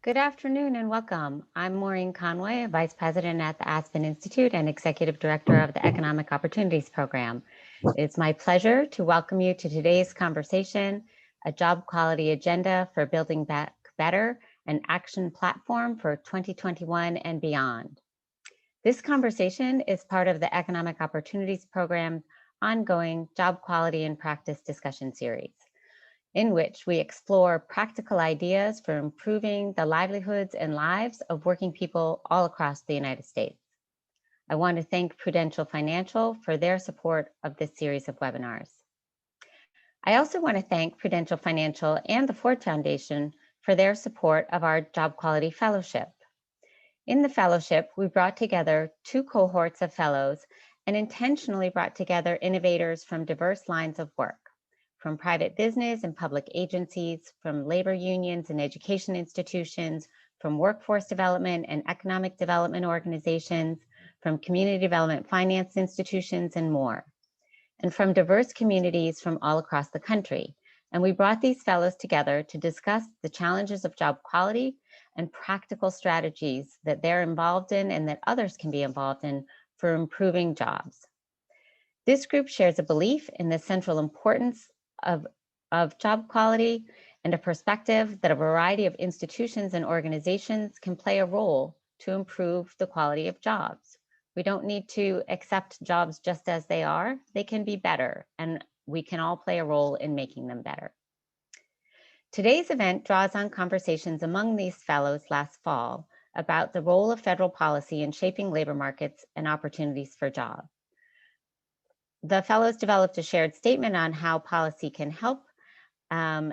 Good afternoon and welcome. I'm Maureen Conway, Vice President at the Aspen Institute and Executive Director of the Economic Opportunities Program. It's my pleasure to welcome you to today's conversation, a job quality agenda for building back better, an action platform for 2021 and beyond. This conversation is part of the Economic Opportunities Program's ongoing Job Quality and Practice discussion series, in which we explore practical ideas for improving the livelihoods and lives of working people all across the United States. I want to thank Prudential Financial for their support of this series of webinars. I also want to thank Prudential Financial and the Ford Foundation for their support of our Job Quality Fellowship. In the fellowship, we brought together two cohorts of fellows and intentionally brought together innovators from diverse lines of work, from private business and public agencies, from labor unions and education institutions, from workforce development and economic development organizations, from community development finance institutions, and more, and from diverse communities from all across the country. And we brought these fellows together to discuss the challenges of job quality and practical strategies that they're involved in and that others can be involved in for improving jobs. This group shares a belief in the central importance of job quality and a perspective that a variety of institutions and organizations can play a role to improve the quality of jobs. We don't need to accept jobs just as they are. They can be better, and we can all play a role in making them better. Today's event draws on conversations among these fellows last fall about the role of federal policy in shaping labor markets and opportunities for jobs. The fellows developed a shared statement on how policy can help, and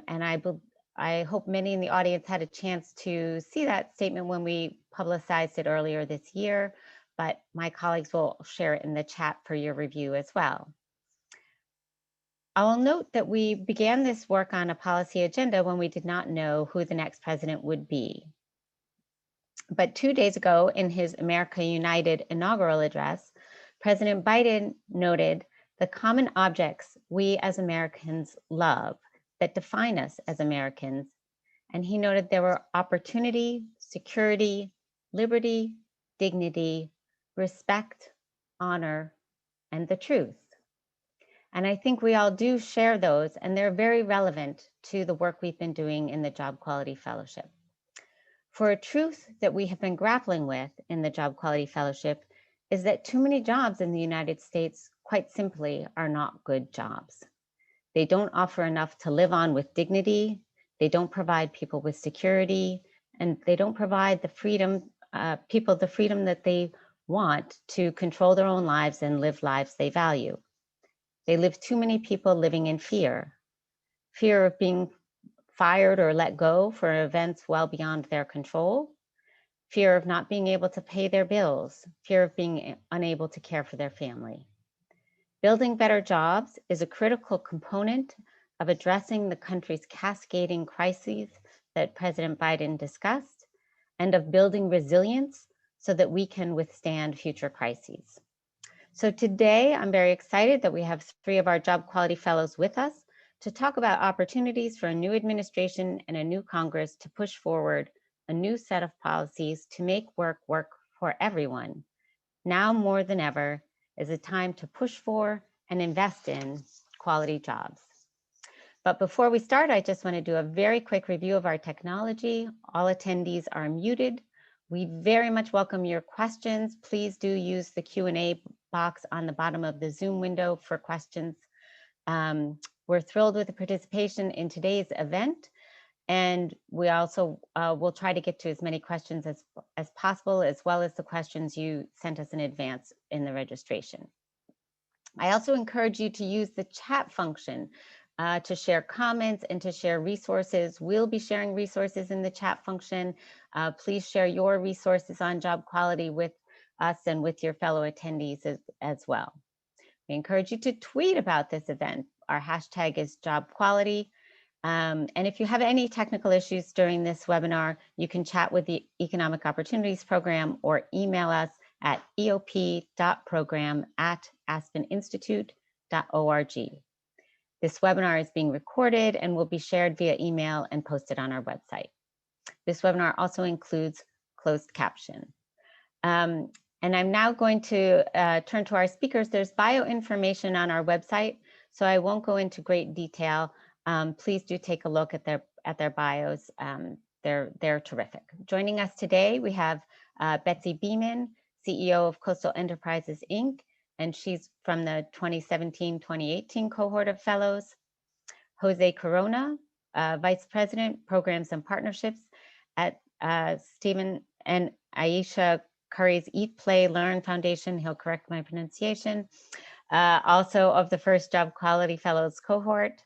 I hope many in the audience had a chance to see that statement when we publicized it earlier this year, but my colleagues will share it in the chat for your review as well. I will note that we began this work on a policy agenda when we did not know who the next president would be. But 2 days ago, in his America United inaugural address, President Biden noted the common objects we as Americans love that define us as Americans. And he noted there were opportunity, security, liberty, dignity, respect, honor, and the truth. And I think we all do share those, and they're very relevant to the work we've been doing in the Job Quality Fellowship. For a truth that we have been grappling with in the Job Quality Fellowship is that too many jobs in the United States, quite simply, are not good jobs. They don't offer enough to live on with dignity, they don't provide people with security, and they don't provide the freedom, people the freedom that they want to control their own lives and live lives they value. They leave too many people living in fear of being fired or let go for events well beyond their control, fear of not being able to pay their bills, fear of being unable to care for their family. Building better jobs is a critical component of addressing the country's cascading crises that President Biden discussed, and of building resilience so that we can withstand future crises. So today, I'm very excited that we have 3 of our Job Quality Fellows with us to talk about opportunities for a new administration and a new Congress to push forward a new set of policies to make work for everyone. Now more than ever is a time to push for and invest in quality jobs. But before we start, I just want to do a very quick review of our technology. All attendees are muted. We very much welcome your questions. Please do use the Q&A box on the bottom of the Zoom window for questions. We're thrilled with the participation in today's event, and we also will try to get to as many questions as possible, as well as the questions you sent us in advance in the registration. I also encourage you to use the chat function to share comments and to share resources. We'll be sharing resources in the chat function. Please share your resources on job quality with us and with your fellow attendees as well. We encourage you to tweet about this event. Our hashtag is job quality. And if you have any technical issues during this webinar, you can chat with the Economic Opportunities Program or email us at eop.program@aspeninstitute.org. This webinar is being recorded and will be shared via email and posted on our website. This webinar also includes closed caption. And I'm now going to turn to our speakers. There's bio information on our website, so I won't go into great detail. Please do take a look at their bios. They're terrific. Joining us today, we have Betsy Biemann, CEO of Coastal Enterprises, Inc., and she's from the 2017-2018 cohort of fellows. Jose Corona, Vice President, Programs and Partnerships at Stephen and Aisha Curry's Eat.Play.Learn Foundation. He'll correct my pronunciation. Also of the first Job Quality Fellows cohort.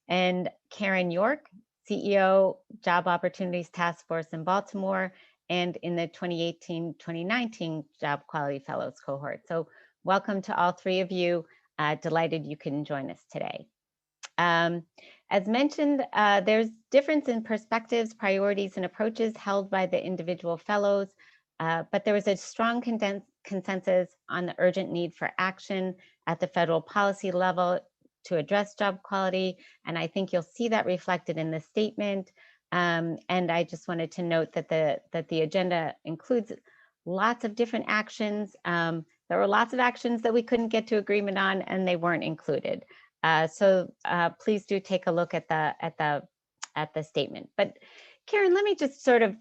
And Caryn York, CEO, Job Opportunities Task Force in Baltimore, and in the 2018-2019 Job Quality Fellows cohort. So welcome to all three of you. Delighted you can join us today. As mentioned, there's difference in perspectives, priorities, and approaches held by the individual fellows, but there was a strong consensus on the urgent need for action at the federal policy level to address job quality, and I think you'll see that reflected in the statement. And I just wanted to note that the agenda includes lots of different actions. There were lots of actions that we couldn't get to agreement on, and they weren't included. So please do take a look at the statement. But Caryn,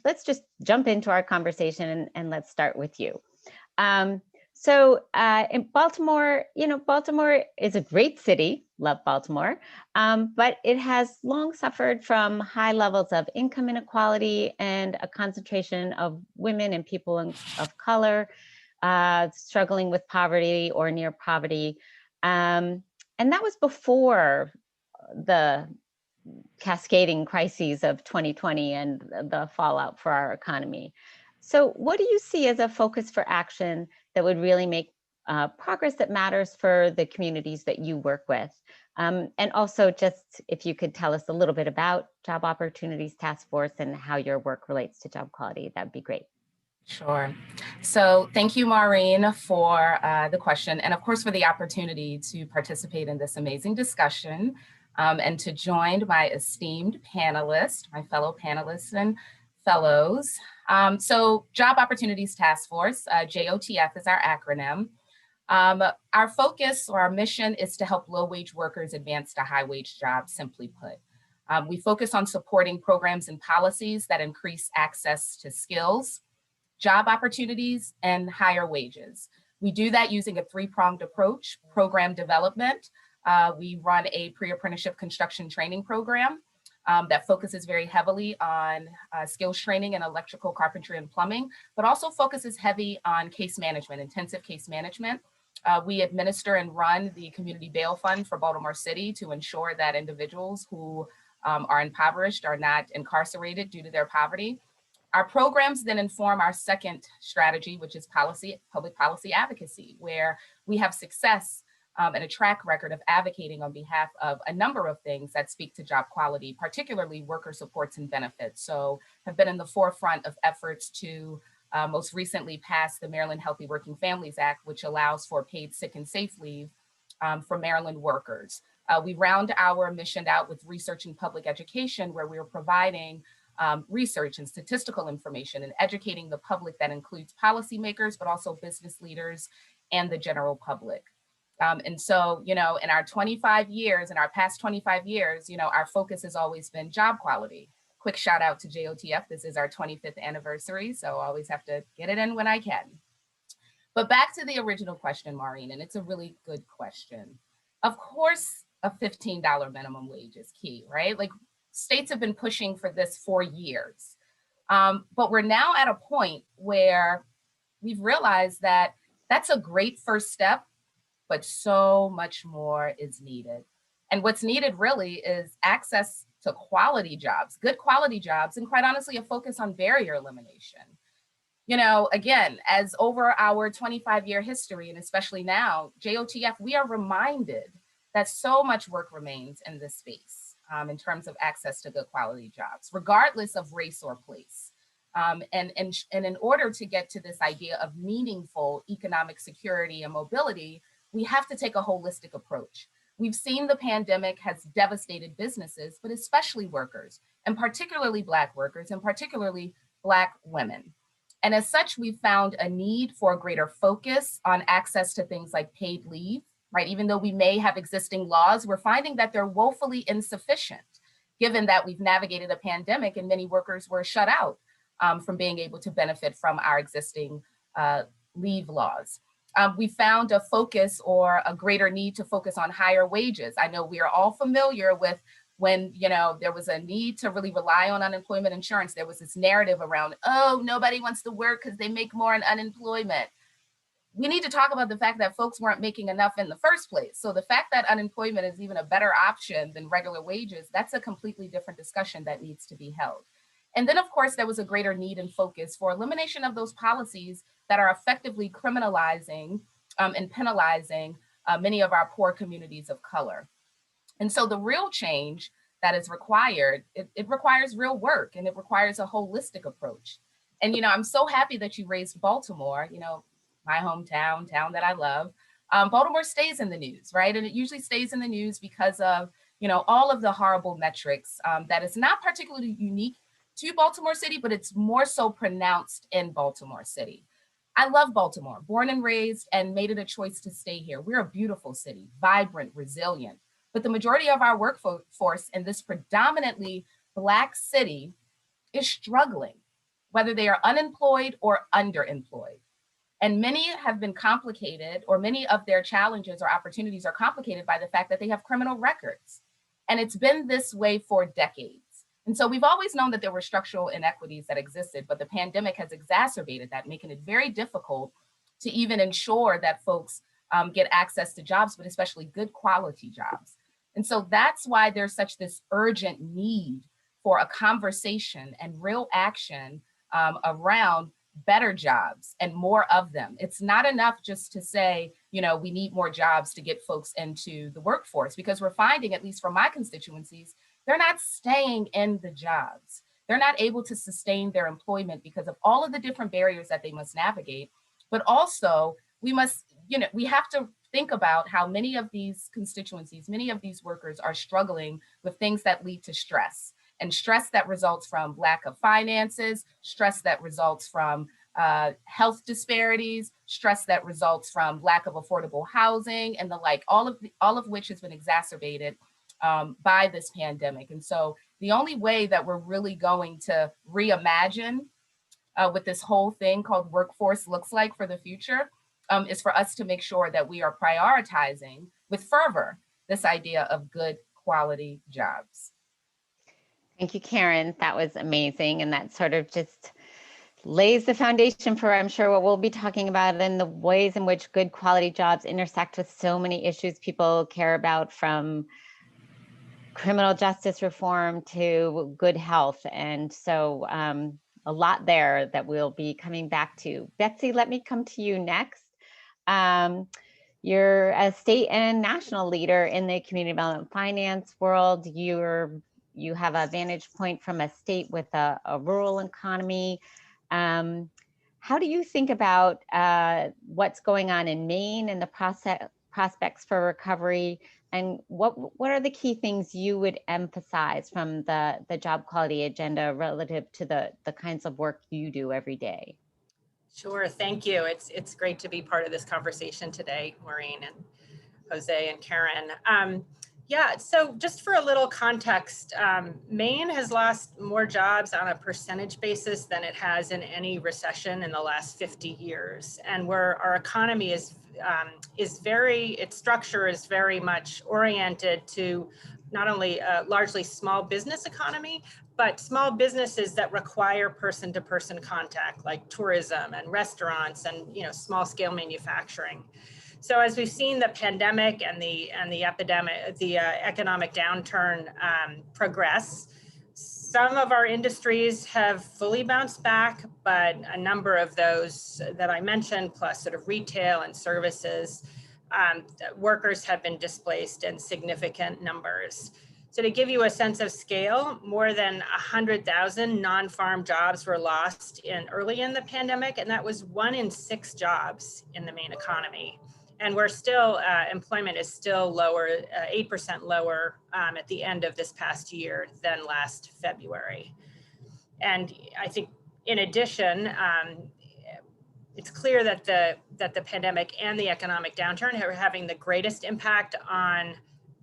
let's just jump into our conversation and let's start with you. So in Baltimore, Baltimore is a great city, love Baltimore, but it has long suffered from high levels of income inequality and a concentration of women and people of color struggling with poverty or near poverty. And that was before the cascading crises of 2020 and the fallout for our economy. So what do you see as a focus for action that would really make progress that matters for the communities that you work with? And also just if you could tell us a little bit about Job Opportunities Task Force and how your work relates to job quality, that'd be great. Sure. So thank you, Maureen, for the question, and of course for the opportunity to participate in this amazing discussion and to join my esteemed panelists, my fellow panelists and fellows. So Job Opportunities Task Force, JOTF is our acronym. Our focus or our mission is to help low-wage workers advance to high-wage jobs, simply put. We focus on supporting programs and policies that increase access to skills, job opportunities, and higher wages. We do that using a three-pronged approach: program development. We run a pre-apprenticeship construction training program that focuses very heavily on skills training in electrical, carpentry, and plumbing, but also focuses heavy on case management, intensive case management. We administer and run the community bail fund for Baltimore City to ensure that individuals who are impoverished are not incarcerated due to their poverty. Our programs then inform our second strategy, which is public policy advocacy, where we have success and a track record of advocating on behalf of a number of things that speak to job quality, particularly worker supports and benefits. So have been in the forefront of efforts to most recently pass the Maryland Healthy Working Families Act, which allows for paid sick and safe leave for Maryland workers. We round our mission out with research and public education, where we are providing research and statistical information and educating the public that includes policymakers, but also business leaders and the general public. And so, in our 25 years, in our past 25 years, our focus has always been job quality. Quick shout out to JOTF. This is our 25th anniversary, so I always have to get it in when I can. But back to the original question, Maureen, and it's a really good question. Of course, a $15 minimum wage is key, right? Like, states have been pushing for this for years. But we're now at a point where we've realized that that's a great first step, but so much more is needed. And what's needed really is access to quality jobs, good quality jobs, and quite honestly, a focus on barrier elimination. Again, as over our 25-year history, and especially now, JOTF, we are reminded that so much work remains in this space in terms of access to good quality jobs, regardless of race or place. And in order to get to this idea of meaningful economic security and mobility, we have to take a holistic approach. we've seen the pandemic has devastated businesses, but especially workers, and particularly Black workers, and particularly Black women. And as such, we found a need for greater focus on access to things like paid leave, right? Even though we may have existing laws, we're finding that they're woefully insufficient, given that we've navigated a pandemic and many workers were shut out from being able to benefit from our existing leave laws. We found a focus or a greater need to focus on higher wages. I know we are all familiar with when, you know, there was a need to really rely on unemployment insurance. There was this narrative around, oh, nobody wants to work because they make more in unemployment. We need to talk about the fact that folks weren't making enough in the first place. So the fact that unemployment is even a better option than regular wages, that's a completely different discussion that needs to be held. And then, of course, there was a greater need and focus for elimination of those policies that are effectively criminalizing and penalizing many of our poor communities of color. And so the real change that is required, it requires real work, and it requires a holistic approach. And, you know, I'm so happy that you raised Baltimore, you know, my hometown, town that I love. Baltimore stays in the news, right? And it usually stays in the news because of, you know, all of the horrible metrics that is not particularly unique to Baltimore City, but it's more so pronounced in Baltimore City. I love Baltimore, born and raised, and made it a choice to stay here. We're a beautiful city, vibrant, resilient. But the majority of our workforce in this predominantly Black city is struggling, whether they are unemployed or underemployed. And many have been complicated, or many of their challenges or opportunities are complicated by the fact that they have criminal records. And it's been this way for decades. And so we've always known that there were structural inequities that existed, but the pandemic has exacerbated that, making it very difficult to even ensure that folks get access to jobs, but especially good quality jobs. And so that's why there's such this urgent need for a conversation and real action around better jobs and more of them. It's not enough just to say, you know, we need more jobs to get folks into the workforce, because we're finding, at least for my constituencies, they're not staying in the jobs. They're not able to sustain their employment because of all of the different barriers that they must navigate. But also, we must, you know, we have to think about how many of these constituencies, many of these workers are struggling with things that lead to stress, and stress that results from lack of finances, stress that results from health disparities, stress that results from lack of affordable housing, and the like, all of which has been exacerbated by this pandemic. And so the only way that we're really going to reimagine what this whole thing called workforce looks like for the future is for us to make sure that we are prioritizing with fervor this idea of good quality jobs. Thank you, Caryn. That was amazing. And that sort of just lays the foundation for, I'm sure, what we'll be talking about in the ways in which good quality jobs intersect with so many issues people care about, from criminal justice reform to good health. And so a lot there that we'll be coming back to. Betsy, let me come to you next. You're a state and national leader in the community development finance world. You have a vantage point from a state with a rural economy. How do you think about what's going on in Maine and the prospects for recovery? And what are the key things you would emphasize from the job quality agenda relative to the kinds of work you do every day? Sure, thank you. It's great to be part of this conversation today, Maureen and Jose and Caryn. Yeah, so just for a little context, Maine has lost more jobs on a percentage basis than it has in any recession in the last 50 years. And where our economy is its structure is very much oriented to not only a largely small business economy, but small businesses that require person-to-person contact, like tourism and restaurants and small scale manufacturing. So as we've seen the pandemic and the economic downturn progress, some of our industries have fully bounced back, but a number of those that I mentioned, plus sort of retail and services, workers have been displaced in significant numbers. So to give you a sense of scale, more than 100,000 non-farm jobs were lost early in the pandemic, and that was 1 in 6 jobs in the Maine economy. And we're still, employment is still lower, 8% lower at the end of this past year than last February. And I think in addition, it's clear that the pandemic and the economic downturn are having the greatest impact on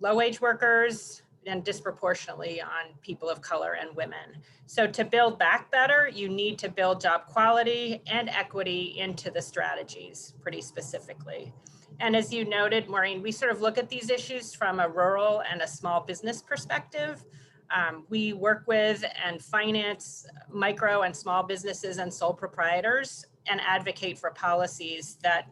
low-wage workers and disproportionately on people of color and women. So to build back better, you need to build job quality and equity into the strategies pretty specifically. And as you noted, Maureen, we sort of look at these issues from a rural and a small business perspective. We work with and finance micro and small businesses and sole proprietors and advocate for policies that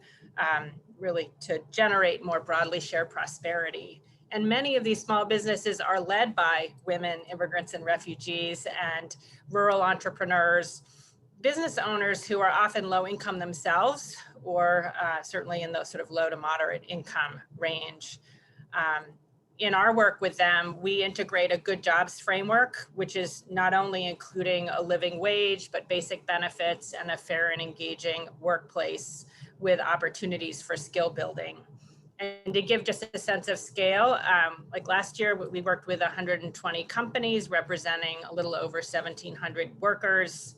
really to generate more broadly shared prosperity. And many of these small businesses are led by women, immigrants and refugees, and rural entrepreneurs, business owners who are often low income themselves, or certainly in the sort of low to moderate income range. In our work with them, we integrate a good jobs framework, which is not only including a living wage, but basic benefits and a fair and engaging workplace with opportunities for skill building. And to give just a sense of scale, like last year, we worked with 120 companies representing a little over 1,700 workers.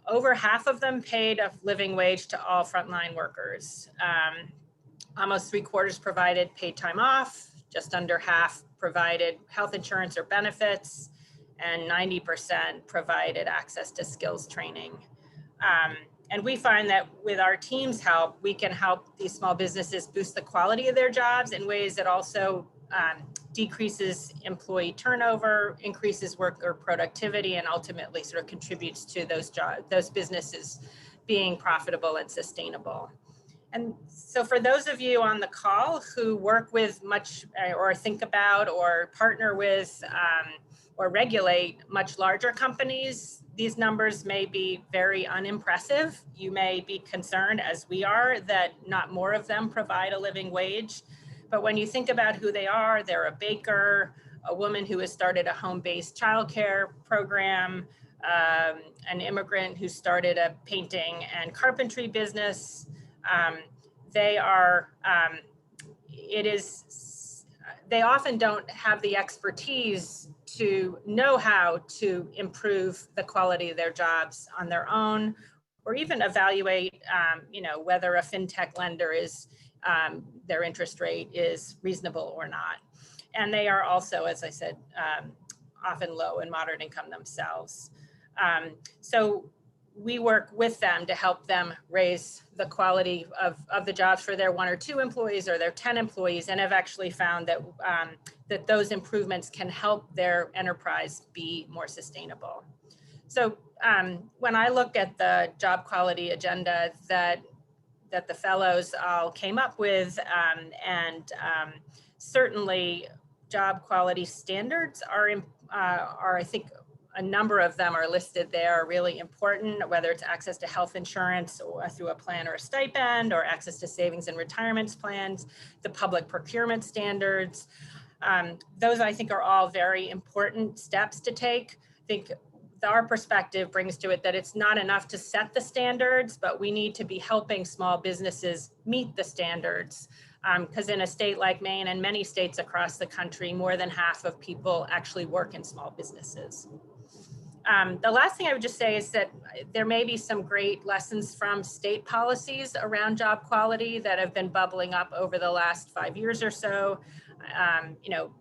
Over half of them paid a living wage to all frontline workers. Almost 3/4 provided paid time off, just under half provided health insurance or benefits, and 90% provided access to skills training. And we find that with our team's help, we can help these small businesses boost the quality of their jobs in ways that also decreases employee turnover, increases worker productivity, and ultimately sort of contributes to those businesses being profitable and sustainable. And so for those of you on the call who work with much or think about or partner with or regulate much larger companies, these numbers may be very unimpressive. You may be concerned, as we are, that not more of them provide a living wage. But when you think about who they are, they're a baker, a woman who has started a home-based childcare program, an immigrant who started a painting and carpentry business. They often don't have the expertise to know how to improve the quality of their jobs on their own, or even evaluate, whether a fintech lender is, their interest rate is reasonable or not. And they are also, as I said, often low and moderate income themselves. So we work with them to help them raise the quality of the jobs for their 1 or 2 employees or their 10 employees, and have actually found that, that those improvements can help their enterprise be more sustainable. So when I look at the job quality agenda that the fellows all came up with, certainly job quality standards are I think, a number of them are listed there, are really important, whether it's access to health insurance or through a plan or a stipend, or access to savings and retirement plans, the public procurement standards. Those I think are all very important steps to take. I think our perspective brings to it that it's not enough to set the standards, but we need to be helping small businesses meet the standards. Because in a state like Maine and many states across the country, more than half of people actually work in small businesses. The last thing I would just say is that there may be some great lessons from state policies around job quality that have been bubbling up over the last 5 years or so.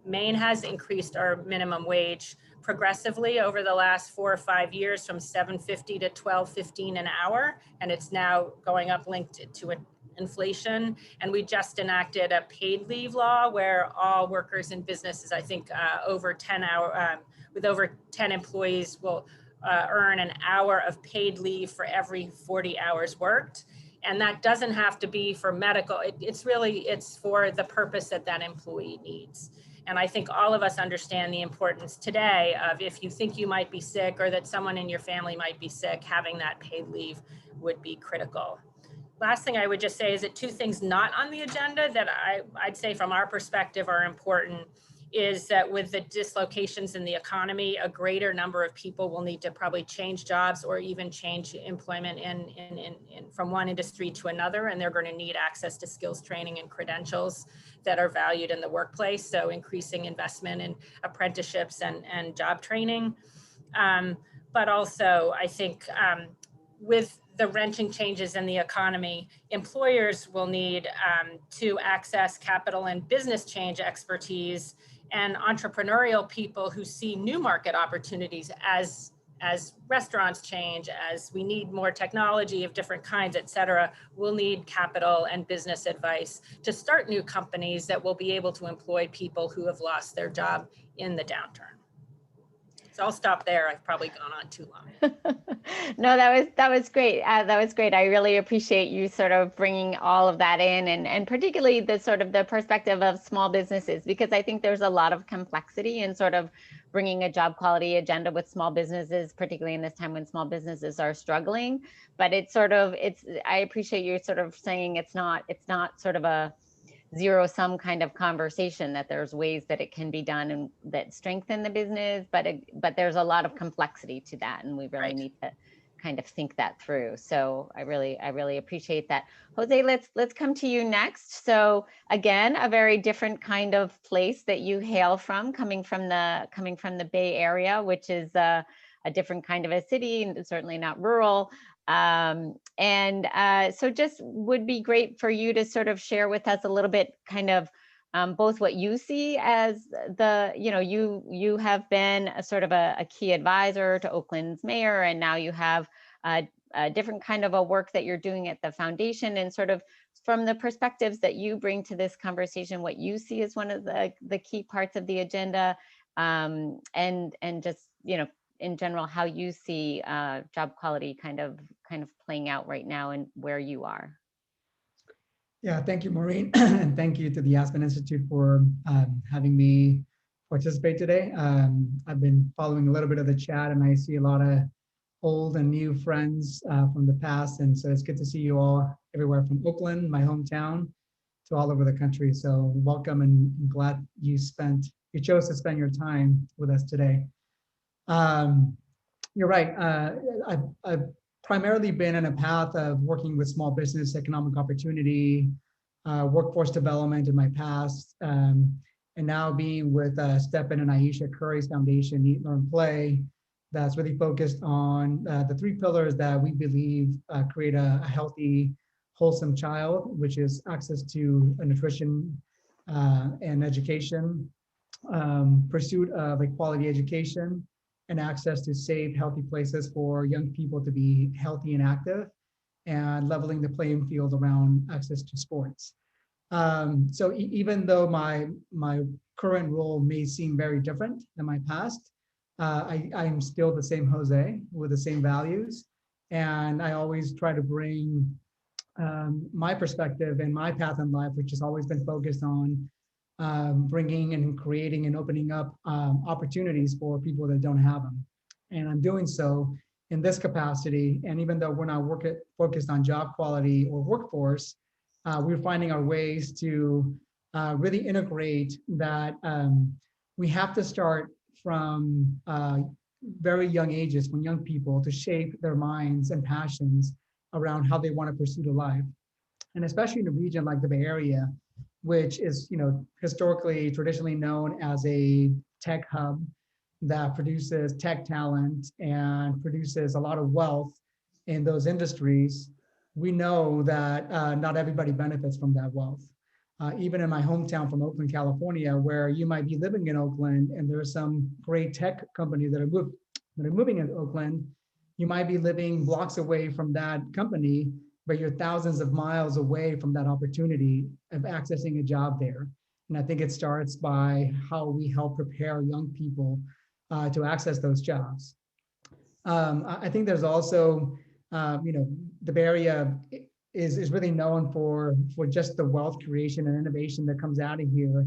Maine has increased our minimum wage progressively over the last 4 or 5 years from $7.50 to $12.15 an hour, and it's now going up linked to inflation. And we just enacted a paid leave law where all workers in businesses, I think with over 10 employees will earn an hour of paid leave for every 40 hours worked. And that doesn't have to be for medical, it's for the purpose that that employee needs. And I think all of us understand the importance today of, if you think you might be sick or that someone in your family might be sick, having that paid leave would be critical. Last thing I would just say is that 2 things not on the agenda that I'd say from our perspective are important is that with the dislocations in the economy, a greater number of people will need to probably change jobs or even change employment from one industry to another. And they're going to need access to skills training and credentials that are valued in the workplace. So increasing investment in apprenticeships and job training. But also, I think with the wrenching changes in the economy, employers will need to access capital and business change expertise and entrepreneurial people who see new market opportunities as restaurants change, as we need more technology of different kinds, et cetera. We'll need capital and business advice to start new companies that will be able to employ people who have lost their job in the downturn. So I'll stop there. I've probably gone on too long. No, that was great. That was great. I really appreciate you sort of bringing all of that in, and particularly the sort of the perspective of small businesses, because I think there's a lot of complexity in sort of bringing a job quality agenda with small businesses, particularly in this time when small businesses are struggling. But I appreciate you sort of saying it's not sort of a zero-sum kind of conversation, that there's ways that it can be done and that strengthen the business, but there's a lot of complexity to that, and we really need to kind of think that through. So I really appreciate that. Jose, let's come to you next. So again, a very different kind of place that you hail from, coming from the Bay Area, which is a different kind of a city, and certainly not rural. So just would be great for you to sort of share with us a little bit kind of both what you see as you have been a sort of a key advisor to Oakland's mayor, and now you have a different kind of a work that you're doing at the foundation, and sort of from the perspectives that you bring to this conversation, what you see as one of the key parts of the agenda, and just, in general, how you see job quality kind of playing out right now and where you are. Yeah, thank you, Maureen, and thank you to the Aspen Institute for having me participate today. I've been following a little bit of the chat, and I see a lot of old and new friends from the past, and so it's good to see you all everywhere from Oakland, my hometown, to all over the country. So welcome, and I'm glad you chose to spend your time with us today. You're right. I've primarily been in a path of working with small business, economic opportunity, workforce development in my past, and now being with Stephen and Aisha Curry's foundation, Eat.Play.Learn, that's really focused on the three pillars that we believe create a healthy, wholesome child, which is access to nutrition and education, pursuit of a quality education, and access to safe, healthy places for young people to be healthy and active, and leveling the playing field around access to sports. So even though my current role may seem very different than my past, I'm still the same Jose with the same values. And I always try to bring my perspective and my path in life, which has always been focused on bringing and creating and opening up opportunities for people that don't have them. And I'm doing so in this capacity. And even though we're not focused on job quality or workforce, we're finding our ways to really integrate that. We have to start from very young ages, when young people, to shape their minds and passions around how they want to pursue the life. And especially in a region like the Bay Area, which is, historically, traditionally known as a tech hub that produces tech talent and produces a lot of wealth in those industries, we know that not everybody benefits from that wealth. Even in my hometown from Oakland, California, where you might be living in Oakland and there are some great tech companies that are moving into Oakland, you might be living blocks away from that company, but you're thousands of miles away from that opportunity of accessing a job there. And I think it starts by how we help prepare young people to access those jobs. I think there's also, the Bay Area is really known for just the wealth creation and innovation that comes out of here.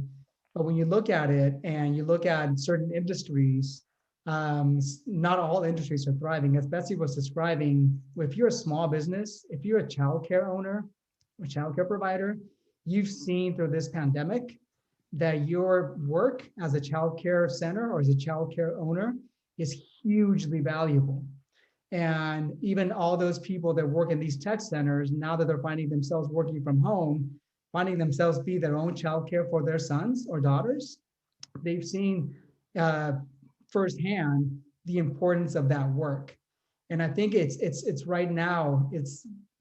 But when you look at it and you look at certain industries, not all industries are thriving. As Betsy was describing, if you're a small business, if you're a childcare owner or childcare provider, you've seen through this pandemic that your work as a childcare center or as a childcare owner is hugely valuable. And even all those people that work in these tech centers, now that they're finding themselves working from home, finding themselves be their own childcare for their sons or daughters, they've seen firsthand the importance of that work. And I think it's right now,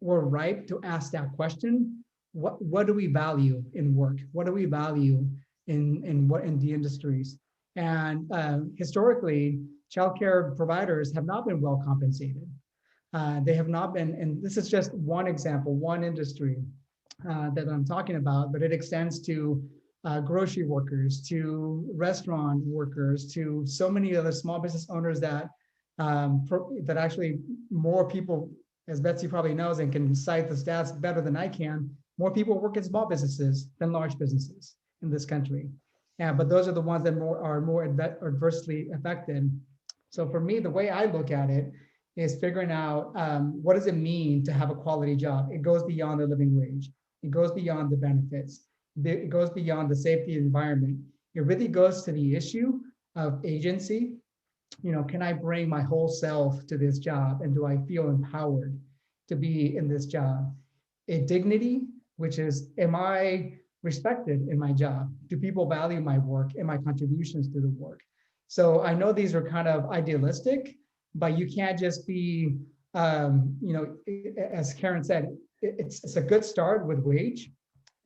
we're ripe to ask that question. What do we value in work? What do we value in the industries? And historically, childcare providers have not been well compensated. They have not been, and this is just one example, one industry that I'm talking about, but it extends to grocery workers, to restaurant workers, to so many other small business owners that that actually more people, as Betsy probably knows and can cite the stats better than I can, more people work in small businesses than large businesses in this country. Yeah, but those are the ones that are more adversely affected. So for me, the way I look at it is figuring out what does it mean to have a quality job? It goes beyond the living wage. It goes beyond the benefits. It goes beyond the safety environment. It really goes to the issue of agency. Can I bring my whole self to this job? And do I feel empowered to be in this job? A dignity, which is, am I respected in my job? Do people value my work and my contributions to the work? So I know these are kind of idealistic, but you can't just be, as Caryn said, it's a good start with wage.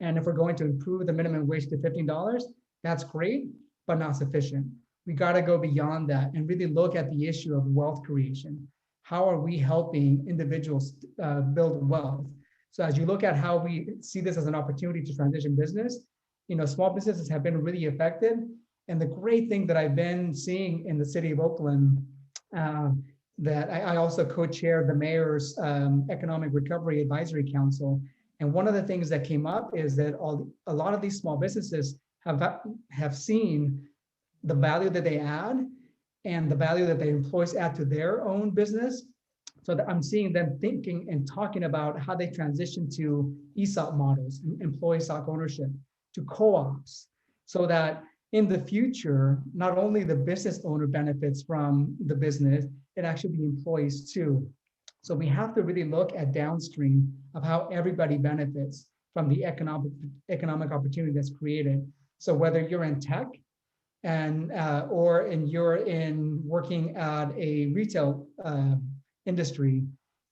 And if we're going to improve the minimum wage to $15, that's great, but not sufficient. We got to go beyond that and really look at the issue of wealth creation. How are we helping individuals build wealth? So as you look at how we see this as an opportunity to transition business, small businesses have been really affected. And the great thing that I've been seeing in the city of Oakland, that I also co-chair the mayor's Economic Recovery Advisory Council. And one of the things that came up is that a lot of these small businesses have seen the value that they add and the value that their employees add to their own business. So that I'm seeing them thinking and talking about how they transition to ESOP models, employee stock ownership, to co-ops, so that in the future, not only the business owner benefits from the business, it actually be employees too. So we have to really look at downstream of how everybody benefits from the economic opportunity that's created. So whether you're in tech and you're in working at a retail industry,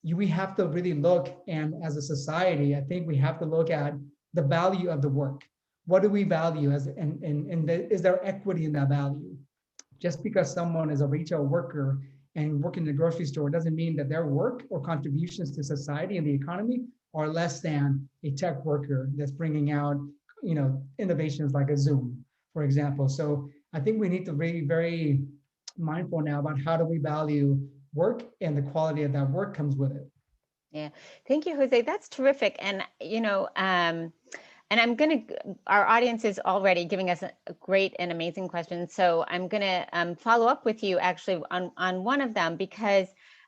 we have to really look, and as a society, I think we have to look at the value of the work. What do we value is there equity in that value? Just because someone is a retail worker and working in the grocery store doesn't mean that their work or contributions to society and the economy are less than a tech worker that's bringing out, innovations like a Zoom, for example. So I think we need to be very mindful now about how do we value work, and the quality of that work comes with it. Yeah, thank you, Jose. That's terrific. And, and our audience is already giving us a great and amazing question. So I'm going to follow up with you actually on one of them, because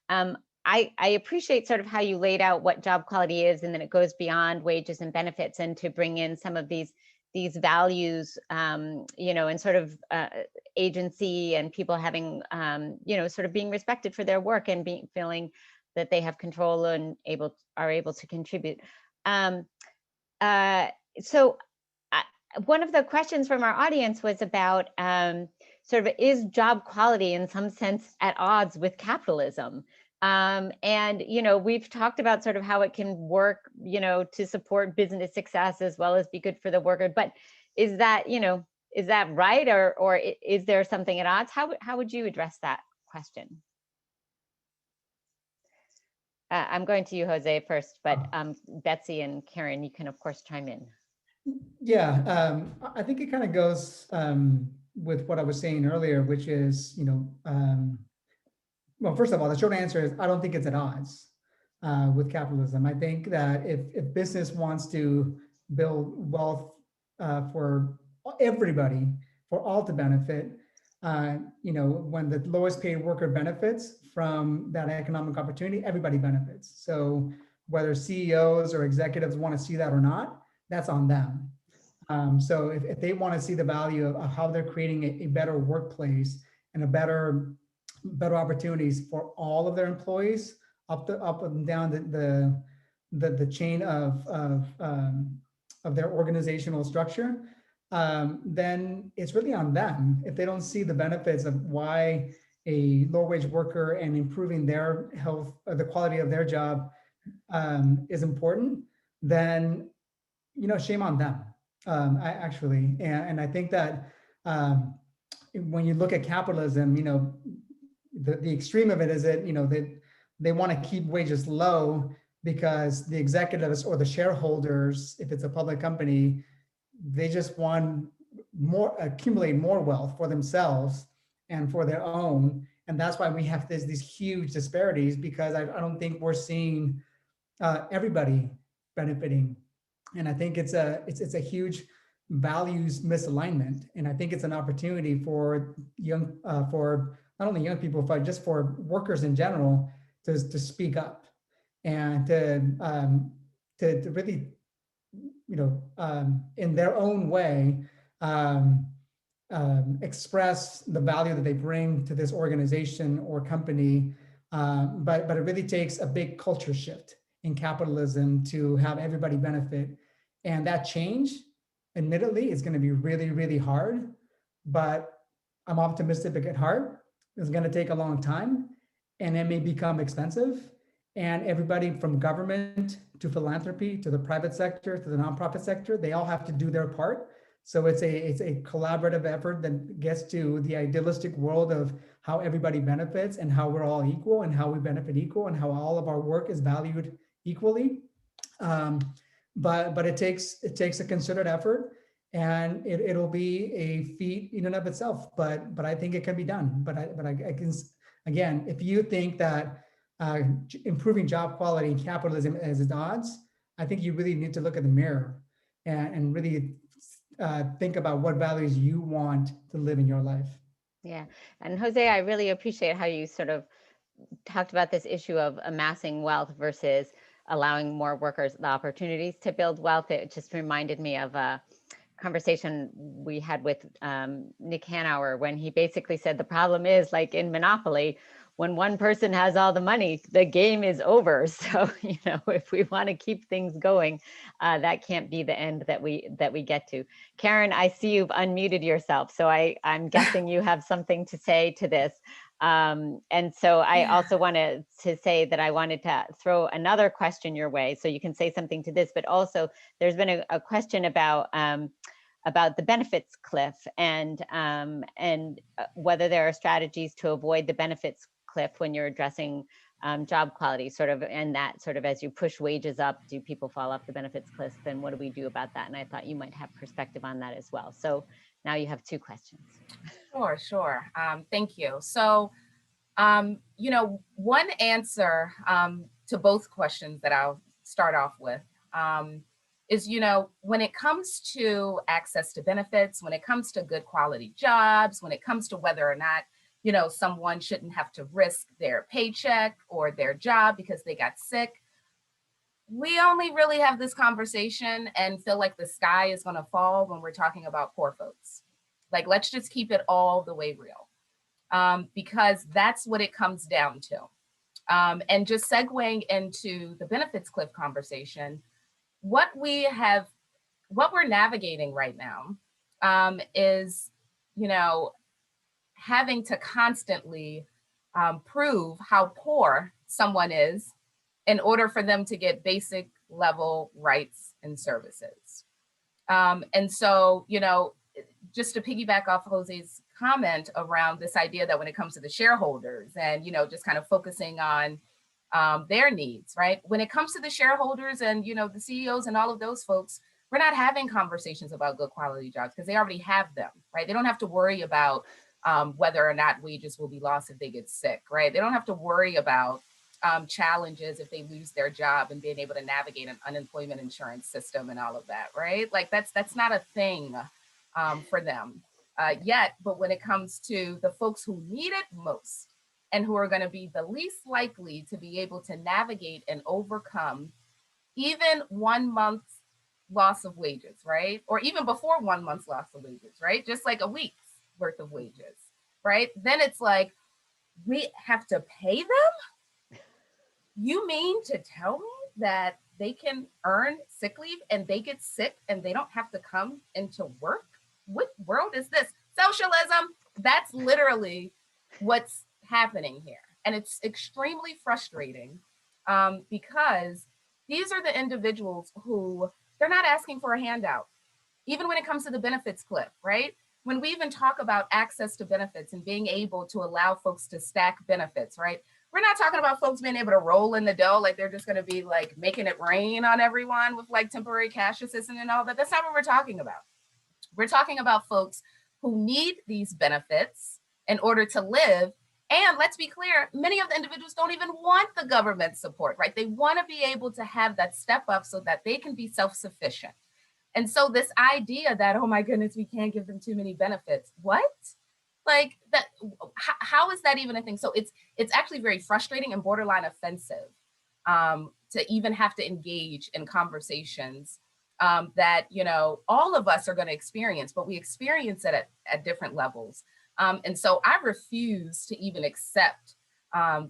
I appreciate sort of how you laid out what job quality is, and then it goes beyond wages and benefits, and to bring in some of these values, and sort of agency, and people having, sort of being respected for their work and feeling that they have control and are able to contribute. So one of the questions from our audience was about sort of, is job quality in some sense at odds with capitalism? And, we've talked about sort of how it can work, to support business success as well as be good for the worker. But is that right? Or is there something at odds? How would you address that question? I'm going to you, Jose, first, but Betsy and Caryn, you can of course chime in. Yeah, I think it kind of goes with what I was saying earlier, which is, well, first of all, the short answer is I don't think it's at odds with capitalism. I think that if business wants to build wealth for everybody, for all to benefit, when the lowest paid worker benefits from that economic opportunity, everybody benefits. So whether CEOs or executives want to see that or not, that's on them. So if they want to see the value of how they're creating a better workplace and a better opportunities for all of their employees up and down the chain of their organizational structure, then it's really on them. If they don't see the benefits of why a low wage worker and improving their health or the quality of their job is important, then shame on them. And I think that when you look at capitalism, the extreme of it is that they want to keep wages low because the executives or the shareholders, if it's a public company, they just want accumulate more wealth for themselves and for their own. And that's why we have these huge disparities, because I don't think we're seeing everybody benefiting. And I think it's a huge values misalignment. And I think it's an opportunity for for not only young people, but just for workers in general to speak up and to really, in their own way, express the value that they bring to this organization or company. But it really takes a big culture shift in capitalism to have everybody benefit. And that change, admittedly, is going to be really, really hard, but I'm optimistic at heart. It's going to take a long time, and it may become expensive. And everybody from government to philanthropy to the private sector to the nonprofit sector, they all have to do their part. So it's a collaborative effort that gets to the idealistic world of how everybody benefits and how we're all equal and how we benefit equal and how all of our work is valued equally. But it takes a concerted effort, and it'll be a feat in and of itself. But I think it can be done. But I can, again, if you think that improving job quality and capitalism is at odds, I think you really need to look at the mirror and really think about what values you want to live in your life. Yeah. And Jose, I really appreciate how you sort of talked about this issue of amassing wealth versus allowing more workers the opportunities to build wealth. It just reminded me of a conversation we had with Nick Hanauer, when he basically said the problem is, like in Monopoly, when one person has all the money, the game is over. So, if we want to keep things going, that can't be the end that we get to. Caryn, I see you've unmuted yourself, so I'm guessing you have something to say to this. And so I also wanted to say that I wanted to throw another question your way, so you can say something to this, but also there's been a question about the benefits cliff and whether there are strategies to avoid the benefits cliff when you're addressing job quality, sort of, and that sort of as you push wages up, do people fall off the benefits cliff? And what do we do about that? And I thought you might have perspective on that as well. So now you have two questions. Sure. Thank you. So, one answer to both questions that I'll start off with is, when it comes to access to benefits, when it comes to good quality jobs, when it comes to whether or not, someone shouldn't have to risk their paycheck or their job because they got sick, we only really have this conversation and feel like the sky is going to fall when we're talking about poor folks. Like, let's just keep it all the way real, because that's what it comes down to. And just segueing into the benefits cliff conversation, what we're navigating right now is, having to constantly prove how poor someone is in order for them to get basic level rights and services. And so, just to piggyback off Jose's comment around this idea that when it comes to the shareholders and, just kind of focusing on their needs, right? When it comes to the shareholders and, the CEOs and all of those folks, we're not having conversations about good quality jobs because they already have them, right? They don't have to worry about whether or not wages will be lost if they get sick, right? They don't have to worry about challenges if they lose their job and being able to navigate an unemployment insurance system and all of that, right? Like that's not a thing for them yet. But when it comes to the folks who need it most and who are going to be the least likely to be able to navigate and overcome even 1 month loss of wages, right? Or even before 1 month's loss of wages, right? Just like a week's worth of wages, right? Then it's like, we have to pay them? You mean to tell me that they can earn sick leave and they get sick and they don't have to come into work? What world is this? Socialism. That's literally what's happening here. And it's extremely frustrating because these are the individuals who, they're not asking for a handout. Even when it comes to the benefits cliff, right? When we even talk about access to benefits and being able to allow folks to stack benefits, right? We're not talking about folks being able to roll in the dough like they're just going to be like making it rain on everyone with like temporary cash assistance and all that. That's not what we're talking about. We're talking about folks who need these benefits in order to live. And let's be clear, many of the individuals don't even want the government support, right? They want to be able to have that step up so that they can be self-sufficient. And so this idea that, oh my goodness, we can't give them too many benefits. What? Like that, how is that even a thing? So it's actually very frustrating and borderline offensive to even have to engage in conversations that, you know, all of us are going to experience, but we experience it at different levels. And so I refuse to even accept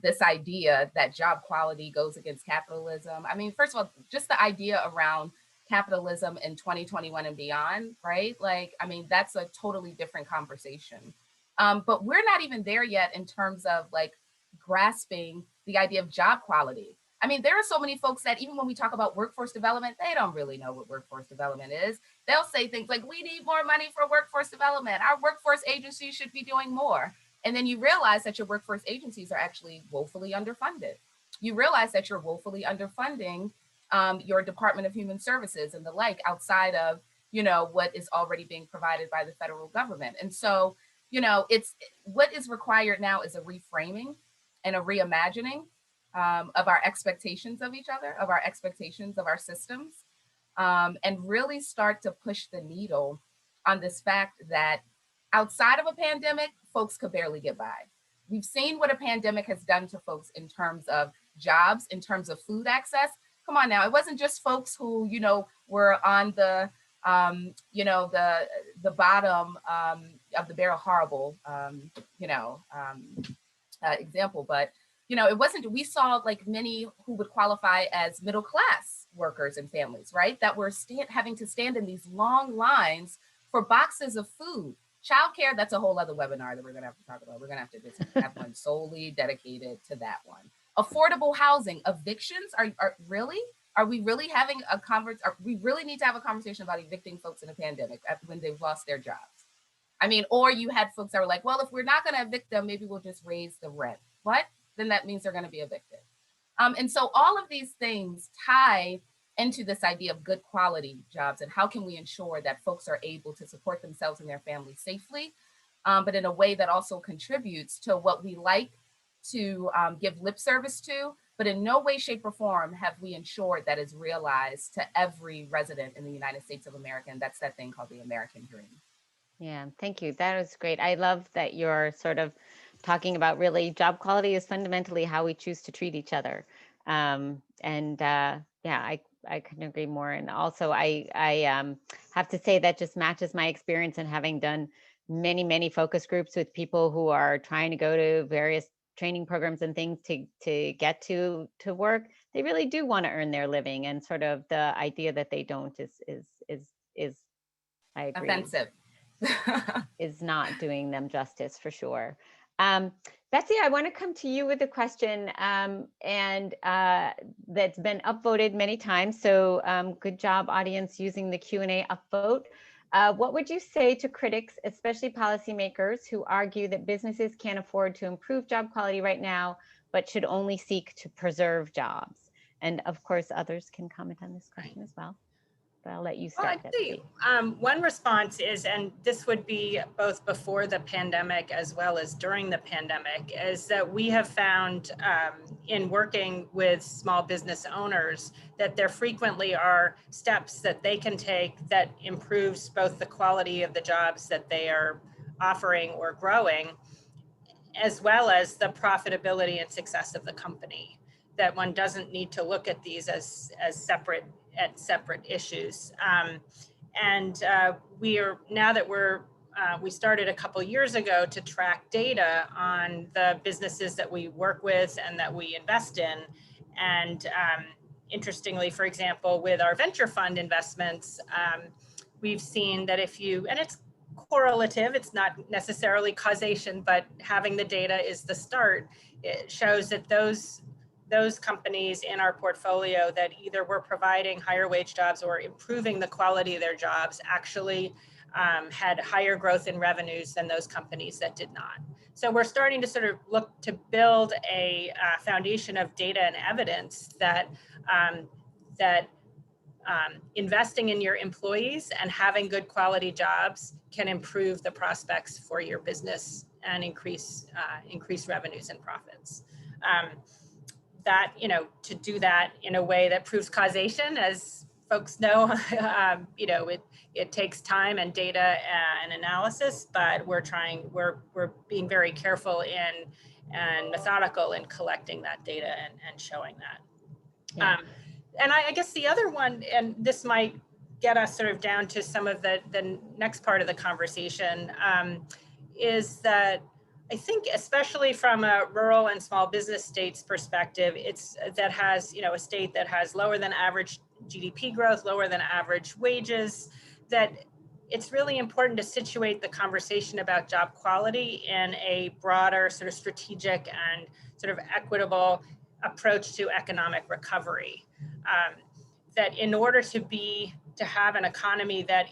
this idea that job quality goes against capitalism. I mean, first of all, just the idea around capitalism in 2021 and beyond, right? Like, I mean, that's a totally different conversation. But we're not even there yet in terms of like grasping the idea of job quality. I mean, there are so many folks that even when we talk about workforce development, they don't really know what workforce development is. They'll say things like, we need more money for workforce development. Our workforce agencies should be doing more. And then you realize that your workforce agencies are actually woefully underfunded. You realize that you're woefully underfunding your Department of Human Services and the like outside of, you know, what is already being provided by the federal government. And so, you know, it's what is required now is a reframing and a reimagining of our expectations of each other, of our expectations of our systems, and really start to push the needle on this fact that outside of a pandemic, folks could barely get by. We've seen what a pandemic has done to folks in terms of jobs, in terms of food access. Come on now, it wasn't just folks who, you know, were on the, you know, the bottom of the barrel, horrible, you know, example, but, you know, it wasn't, we saw like many who would qualify as middle class workers and families, right? That were having to stand in these long lines for boxes of food. Childcare, that's a whole other webinar that we're gonna have to talk about. We're gonna have to just have one solely dedicated to that one. Affordable housing, evictions, are really? Are we really having a we really need to have a conversation about evicting folks in a pandemic when they've lost their jobs? I mean, or you had folks that were like, well, if we're not gonna evict them, maybe we'll just raise the rent. What? Then that means they're gonna be evicted. And so all of these things tie into this idea of good quality jobs and how can we ensure that folks are able to support themselves and their families safely, but in a way that also contributes to what we like to give lip service to, but in no way, shape, or form have we ensured that is realized to every resident in the United States of America. And that's that thing called the American dream. Yeah, thank you. That was great. I love that you're sort of talking about really job quality is fundamentally how we choose to treat each other. Yeah, I couldn't agree more. And also I have to say that just matches my experience in having done many focus groups with people who are trying to go to various training programs and things to get to work. They really do want to earn their living, and sort of the idea that they don't is I agree. Offensive. Is not doing them justice for sure. Betsy, I want to come to you with a question, and that's been upvoted many times. So good job, audience, using the Q&A upvote. What would you say to critics, especially policymakers, who argue that businesses can't afford to improve job quality right now, but should only seek to preserve jobs? And of course, others can comment on this question as well. But I'll let you start. One response is, and this would be both before the pandemic as well as during the pandemic, is that we have found in working with small business owners that there frequently are steps that they can take that improves both the quality of the jobs that they are offering or growing, as well as the profitability and success of the company. That one doesn't need to look at these as separate at separate issues. We started a couple years ago to track data on the businesses that we work with and that we invest in. And interestingly, for example, with our venture fund investments, we've seen that and it's correlative, it's not necessarily causation, but having the data is the start. It shows that those companies in our portfolio that either were providing higher wage jobs or improving the quality of their jobs actually had higher growth in revenues than those companies that did not. So we're starting to sort of look to build a foundation of data and evidence that investing in your employees and having good quality jobs can improve the prospects for your business and increase revenues and profits. To do that in a way that proves causation, as folks know, it takes time and data and analysis, but we're being very careful and methodical in collecting that data and showing that. Yeah. And I guess the other one, and this might get us sort of down to some of the next part of the conversation, is that I think, especially from a rural and small business states perspective, a state that has lower than average GDP growth, lower than average wages, that it's really important to situate the conversation about job quality in a broader sort of strategic and sort of equitable approach to economic recovery. That in order to have an economy that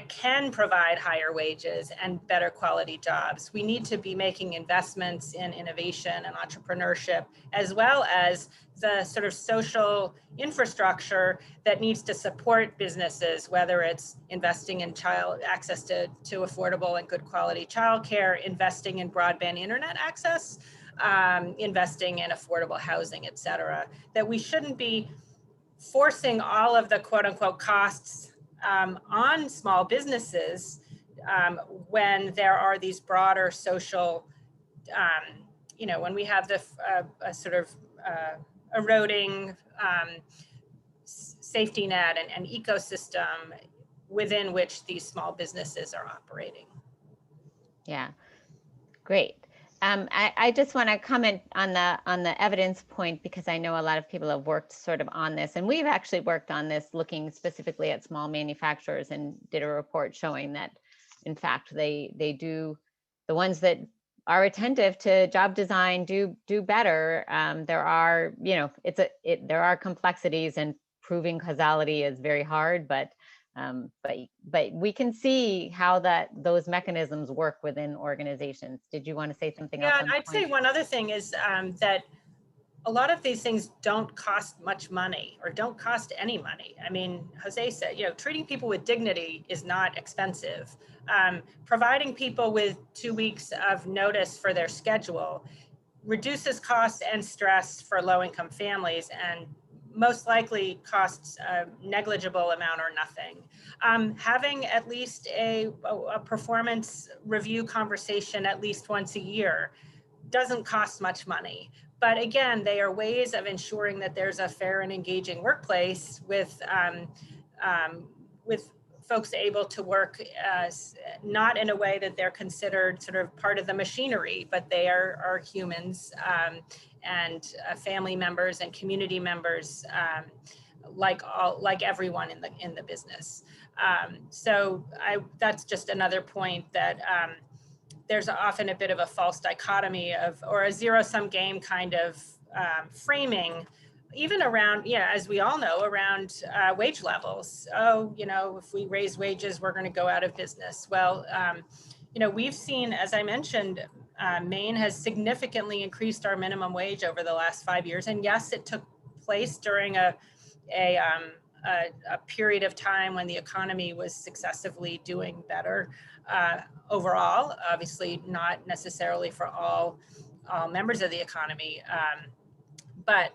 can provide higher wages and better quality jobs, we need to be making investments in innovation and entrepreneurship, as well as the sort of social infrastructure that needs to support businesses, whether it's investing in access to affordable and good quality childcare, investing in broadband internet access, investing in affordable housing, et cetera. That we shouldn't be forcing all of the quote unquote costs on small businesses when there are these broader social, when we have the sort of eroding safety net and ecosystem within which these small businesses are operating. Yeah, great. I just want to comment on the evidence point, because I know a lot of people have worked sort of on this, and we've actually worked on this looking specifically at small manufacturers and did a report showing that, in fact, the ones that are attentive to job design do better. There are, there are complexities, and proving causality is very hard, but we can see how those mechanisms work within organizations. Did you want to say something else? Yeah, and I'd say one other thing is that a lot of these things don't cost much money or don't cost any money. I mean, Jose said, treating people with dignity is not expensive. Providing people with 2 weeks of notice for their schedule reduces costs and stress for low-income families, and most likely costs a negligible amount or nothing. Having at least a performance review conversation at least once a year doesn't cost much money. But again, they are ways of ensuring that there's a fair and engaging workplace with folks able to work not in a way that they're considered sort of part of the machinery, but they are humans and family members and community members, like everyone in the business. So that's just another point that there's often a bit of a false dichotomy or a zero-sum game kind of framing, even around, as we all know, around wage levels. If we raise wages, we're going to go out of business. Well, we've seen, as I mentioned, Maine has significantly increased our minimum wage over the last 5 years. And yes, it took place during a period of time when the economy was successively doing better overall, obviously not necessarily for all members of the economy. But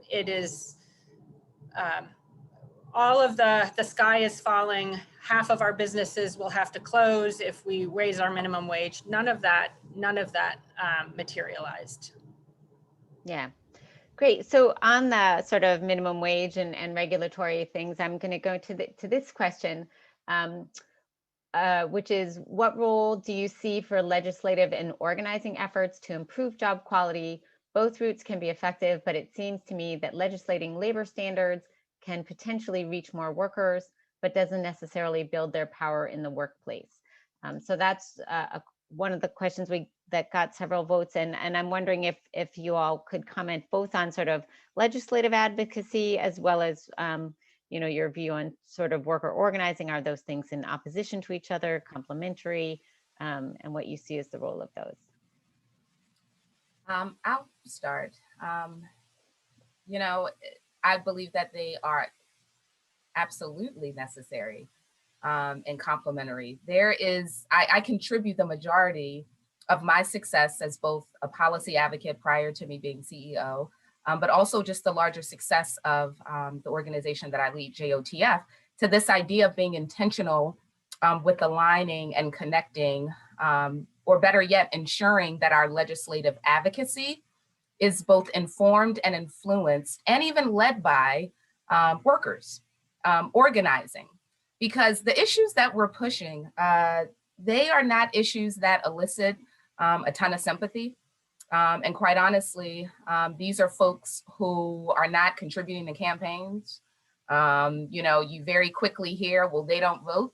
it is all of the sky is falling. Half of our businesses will have to close if we raise our minimum wage. None of that materialized. Yeah, Great. So on the sort of minimum wage and regulatory things, I'm going to go to this question, which is, what role do you see for legislative and organizing efforts to improve job quality? Both routes can be effective, but it seems to me that legislating labor standards can potentially reach more workers, but doesn't necessarily build their power in the workplace. So that's one of the questions that got several votes, and I'm wondering if you all could comment both on sort of legislative advocacy as well as your view on sort of worker organizing. Are those things in opposition to each other, complementary, and what you see as the role of those? I'll start. I believe that they are absolutely necessary and complementary. I contribute the majority of my success as both a policy advocate prior to me being CEO, but also just the larger success of the organization that I lead, JOTF, to this idea of being intentional with aligning and connecting, or better yet, ensuring that our legislative advocacy is both informed and influenced and even led by workers organizing. Because the issues that we're pushing, they are not issues that elicit a ton of sympathy. And quite honestly, these are folks who are not contributing to campaigns. You very quickly hear, well, they don't vote.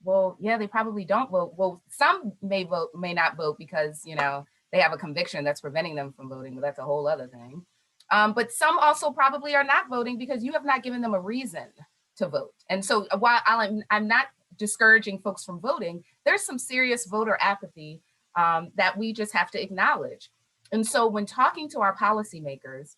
Well, yeah, they probably don't vote. Well, some may vote, may not vote because, they have a conviction that's preventing them from voting, but that's a whole other thing. But some also probably are not voting because you have not given them a reason to vote. And so while I'm not discouraging folks from voting, there's some serious voter apathy that we just have to acknowledge. And so when talking to our policymakers,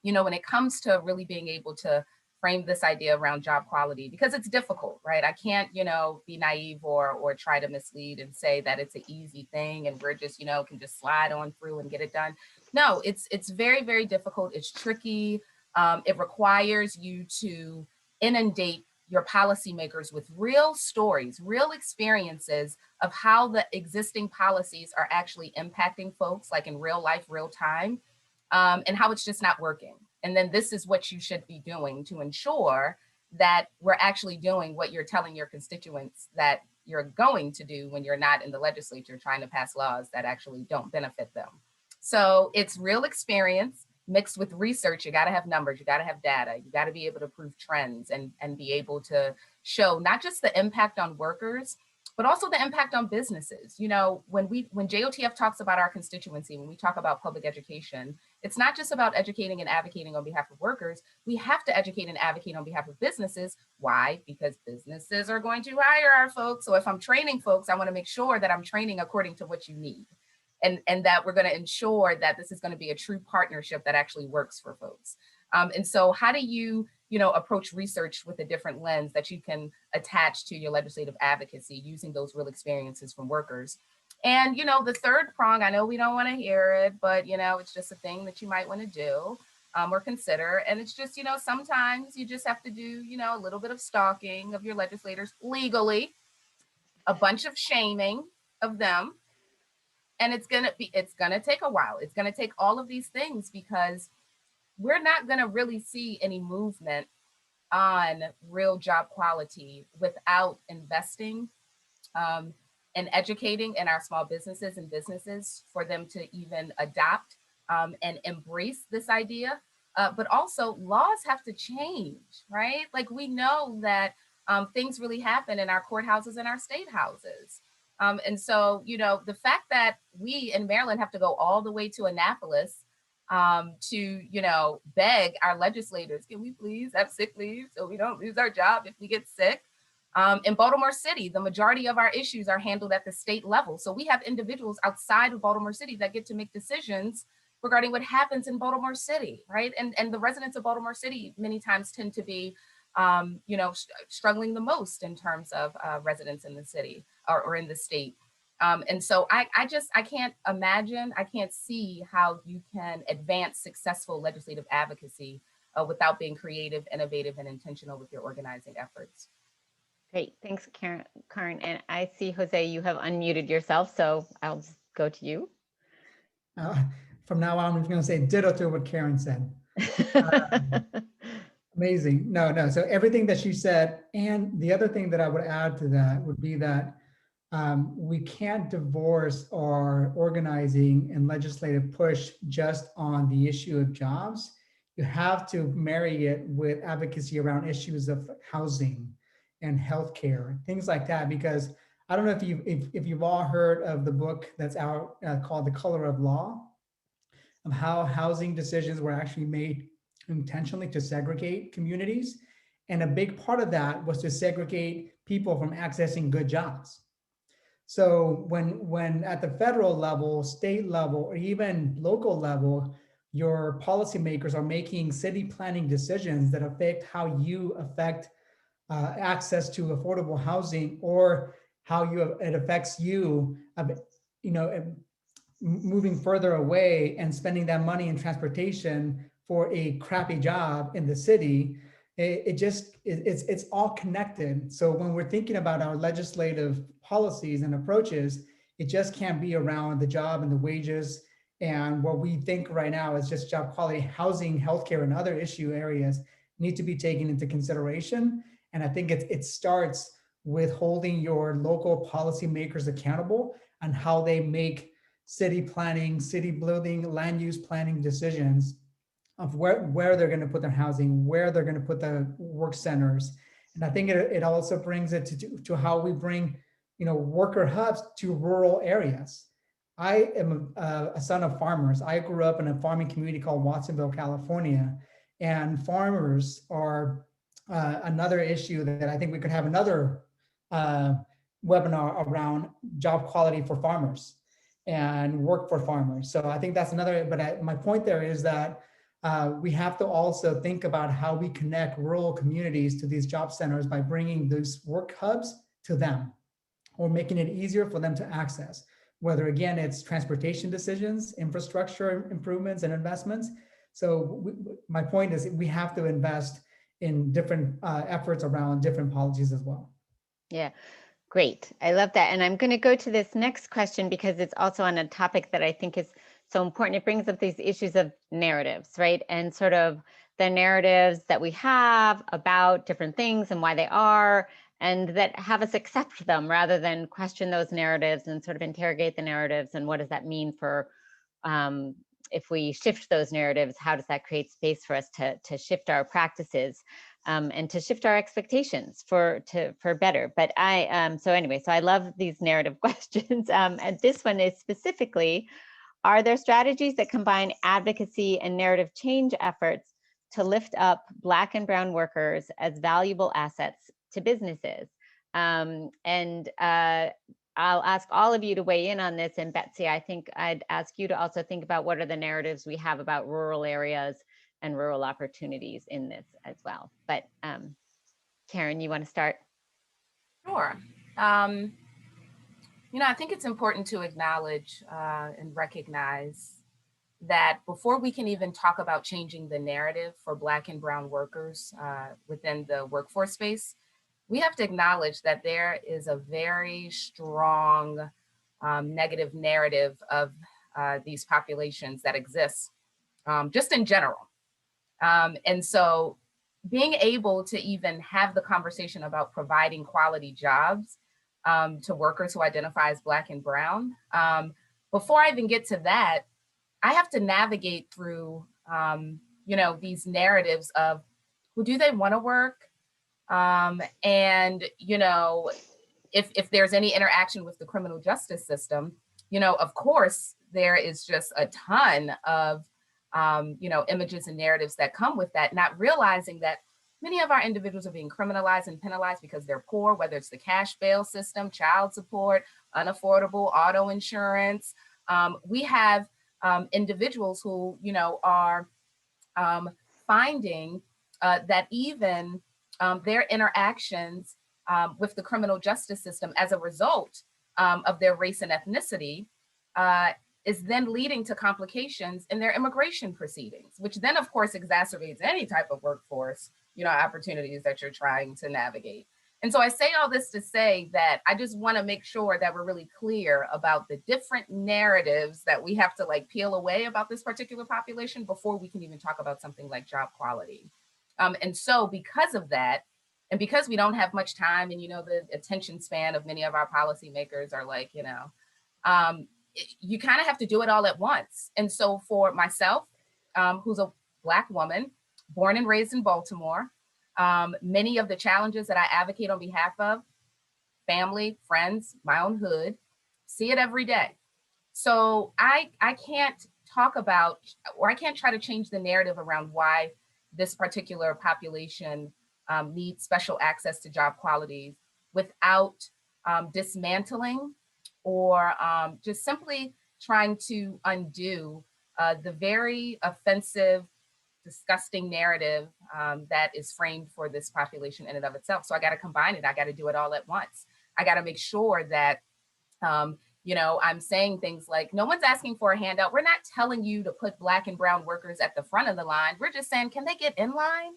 when it comes to really being able to frame this idea around job quality, because it's difficult, right? I can't, be naive or try to mislead and say that it's an easy thing and we're just, can just slide on through and get it done. No, it's very, very difficult. It's tricky. It requires you to inundate your policymakers with real stories, real experiences of how the existing policies are actually impacting folks, like in real life, real time, and how it's just not working. And then this is what you should be doing to ensure that we're actually doing what you're telling your constituents that you're going to do when you're not in the legislature trying to pass laws that actually don't benefit them. So it's real experience mixed with research. You got to have numbers, you got to have data, you got to be able to prove trends and be able to show not just the impact on workers, but also the impact on businesses. When JOTF talks about our constituency, when we talk about public education, it's not just about educating and advocating on behalf of workers. We have to educate and advocate on behalf of businesses. Why? Because businesses are going to hire our folks. So if I'm training folks, I want to make sure that I'm training according to what you need. And that we're going to ensure that this is going to be a true partnership that actually works for folks. And so how do you, approach research with a different lens that you can attach to your legislative advocacy using those real experiences from workers? And, the third prong, I know we don't want to hear it, but, it's just a thing that you might want to do or consider. And it's just, sometimes you just have to do, a little bit of stalking of your legislators legally, a bunch of shaming of them. And it's going to take a while. It's going to take all of these things because we're not going to really see any movement on real job quality without investing and educating in our small businesses and businesses for them to even adopt and embrace this idea. But also laws have to change, right? Like we know that things really happen in our courthouses and our state houses. And so, the fact that we in Maryland have to go all the way to Annapolis to, beg our legislators, can we please have sick leave so we don't lose our job if we get sick? In Baltimore City, the majority of our issues are handled at the state level. So we have individuals outside of Baltimore City that get to make decisions regarding what happens in Baltimore City, right? And the residents of Baltimore City many times tend to be, struggling the most in terms of residents in the city or in the state. And so I can't imagine, I can't see how you can advance successful legislative advocacy without being creative, innovative, and intentional with your organizing efforts. Great, thanks, Caryn. And I see, Jose, you have unmuted yourself, so I'll just go to you. If from now on, I'm just going to say ditto to what Caryn said. Amazing. No. So everything that she said, and the other thing that I would add to that would be that we can't divorce our organizing and legislative push just on the issue of jobs. You have to marry it with advocacy around issues of housing and healthcare, things like that. Because I don't know if you've all heard of the book that's out called The Color of Law, of how housing decisions were actually made intentionally to segregate communities. And a big part of that was to segregate people from accessing good jobs. So when at the federal level, state level, or even local level, your policymakers are making city planning decisions that affect how you affect access to affordable housing, or how it affects you, moving further away and spending that money in transportation for a crappy job in the city. It's all connected. So when we're thinking about our legislative policies and approaches, it just can't be around the job and the wages and what we think right now is just job quality. Housing, healthcare, and other issue areas need to be taken into consideration. And I think it starts with holding your local policymakers accountable on how they make city planning, city building, land use planning decisions of where they're going to put their housing, where they're going to put the work centers. And I think it also brings it to how we bring, worker hubs to rural areas. I am a son of farmers. I grew up in a farming community called Watsonville, California, and farmers are another issue that I think we could have another webinar around job quality for farmers and work for farmers. So I think that's another, but my point there is that we have to also think about how we connect rural communities to these job centers by bringing those work hubs to them, or making it easier for them to access, whether again, it's transportation decisions, infrastructure improvements and investments. So my point is we have to invest in different efforts around different policies as well. Yeah. Great. I love that. And I'm going to go to this next question because it's also on a topic that I think is so important. It brings up these issues of narratives, right? And sort of the narratives that we have about different things and why they are, and that have us accept them rather than question those narratives and sort of interrogate the narratives. And what does that mean for, if we shift those narratives, how does that create space for us to shift our practices? And to shift our expectations for better. But so I love these narrative questions. And this one is specifically, are there strategies that combine advocacy and narrative change efforts to lift up Black and Brown workers as valuable assets to businesses? I'll ask all of you to weigh in on this. And Betsy, I think I'd ask you to also think about what are the narratives we have about rural areas and rural opportunities in this as well. But Caryn, you want to start? Sure. I think it's important to acknowledge and recognize that before we can even talk about changing the narrative for Black and Brown workers within the workforce space, we have to acknowledge that there is a very strong negative narrative of these populations that exists just in general. And so being able to even have the conversation about providing quality jobs to workers who identify as Black and Brown, before I even get to that, I have to navigate through, these narratives of who do they want to work? And, if there's any interaction with the criminal justice system, of course, there is just a ton of images and narratives that come with that, not realizing that many of our individuals are being criminalized and penalized because they're poor, whether it's the cash bail system, child support, unaffordable auto insurance. We have individuals who, are finding that even their interactions with the criminal justice system as a result of their race and ethnicity is then leading to complications in their immigration proceedings, which then of course exacerbates any type of workforce, opportunities that you're trying to navigate. And so I say all this to say that I just want to make sure that we're really clear about the different narratives that we have to like peel away about this particular population before we can even talk about something like job quality. And so because of that, and because we don't have much time, and the attention span of many of our policymakers are like, you kind of have to do it all at once. And so for myself, who's a Black woman, born and raised in Baltimore, many of the challenges that I advocate on behalf of, family, friends, my own hood, see it every day. So I can't talk about, or I can't try to change the narrative around why this particular population needs special access to job qualities without dismantling or just simply trying to undo the very offensive, disgusting narrative that is framed for this population in and of itself. So I got to combine it. I got to do it all at once. I got to make sure that, I'm saying things like, no one's asking for a handout. We're not telling you to put Black and brown workers at the front of the line. We're just saying, can they get in line?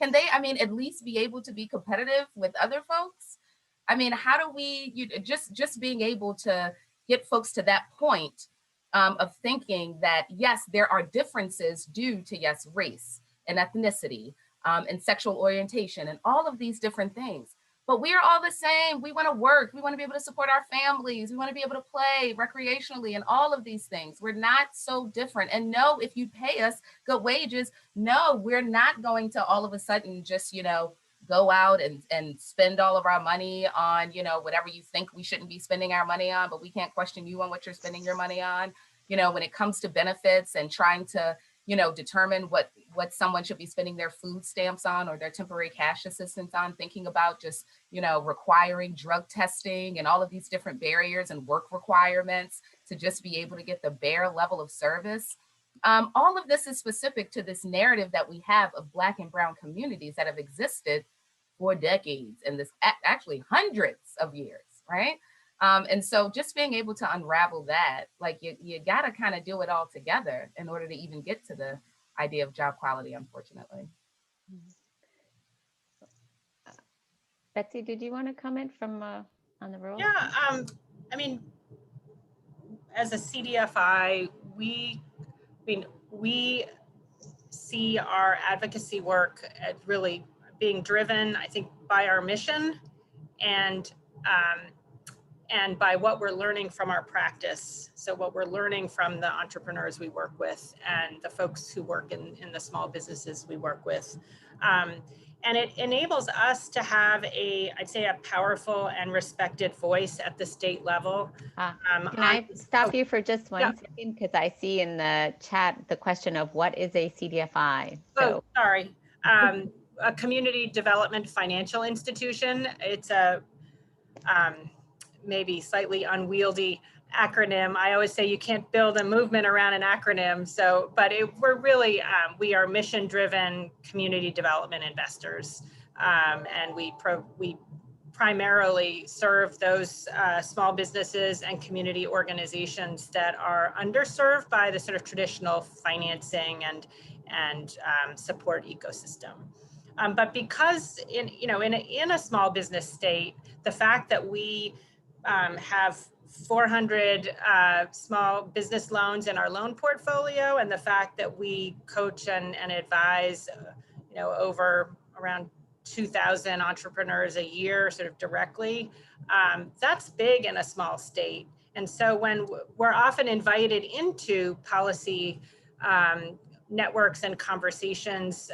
Can they, at least be able to be competitive with other folks? How do we, just being able to get folks to that point of thinking that, yes, there are differences due to, yes, race and ethnicity and sexual orientation and all of these different things. But we are all the same. We want to work. We want to be able to support our families. We want to be able to play recreationally and all of these things. We're not so different. And no, if you pay us good wages, no, we're not going to all of a sudden just, go out and spend all of our money on, whatever you think we shouldn't be spending our money on, but we can't question you on what you're spending your money on. When it comes to benefits and trying to, determine what someone should be spending their food stamps on or their temporary cash assistance on, thinking about just, requiring drug testing and all of these different barriers and work requirements to just be able to get the bare level of service. All of this is specific to this narrative that we have of Black and brown communities that have existed for decades and this actually hundreds of years, right? And so just being able to unravel that, like you got to kind of do it all together in order to even get to the idea of job quality, unfortunately. Betsy, did you want to comment from on the role? Yeah, as a CDFI, we see our advocacy work at really being driven, I think, by our mission and by what we're learning from our practice. So what we're learning from the entrepreneurs we work with and the folks who work in the small businesses we work with. And it enables us to have I'd say a powerful and respected voice at the state level. Can I stop you for just one second? Because I see in the chat the question of what is a CDFI? So, sorry. A community development financial institution. It's a maybe slightly unwieldy acronym. I always say you can't build a movement around an acronym. So, but we're really, we are mission-driven community development investors. And we primarily serve those small businesses and community organizations that are underserved by the sort of traditional financing and support ecosystem. But because in a small business state, the fact that we have 400 small business loans in our loan portfolio, and the fact that we coach and advise, over around 2,000 entrepreneurs a year, sort of directly, that's big in a small state. And so when we're often invited into policy networks and conversations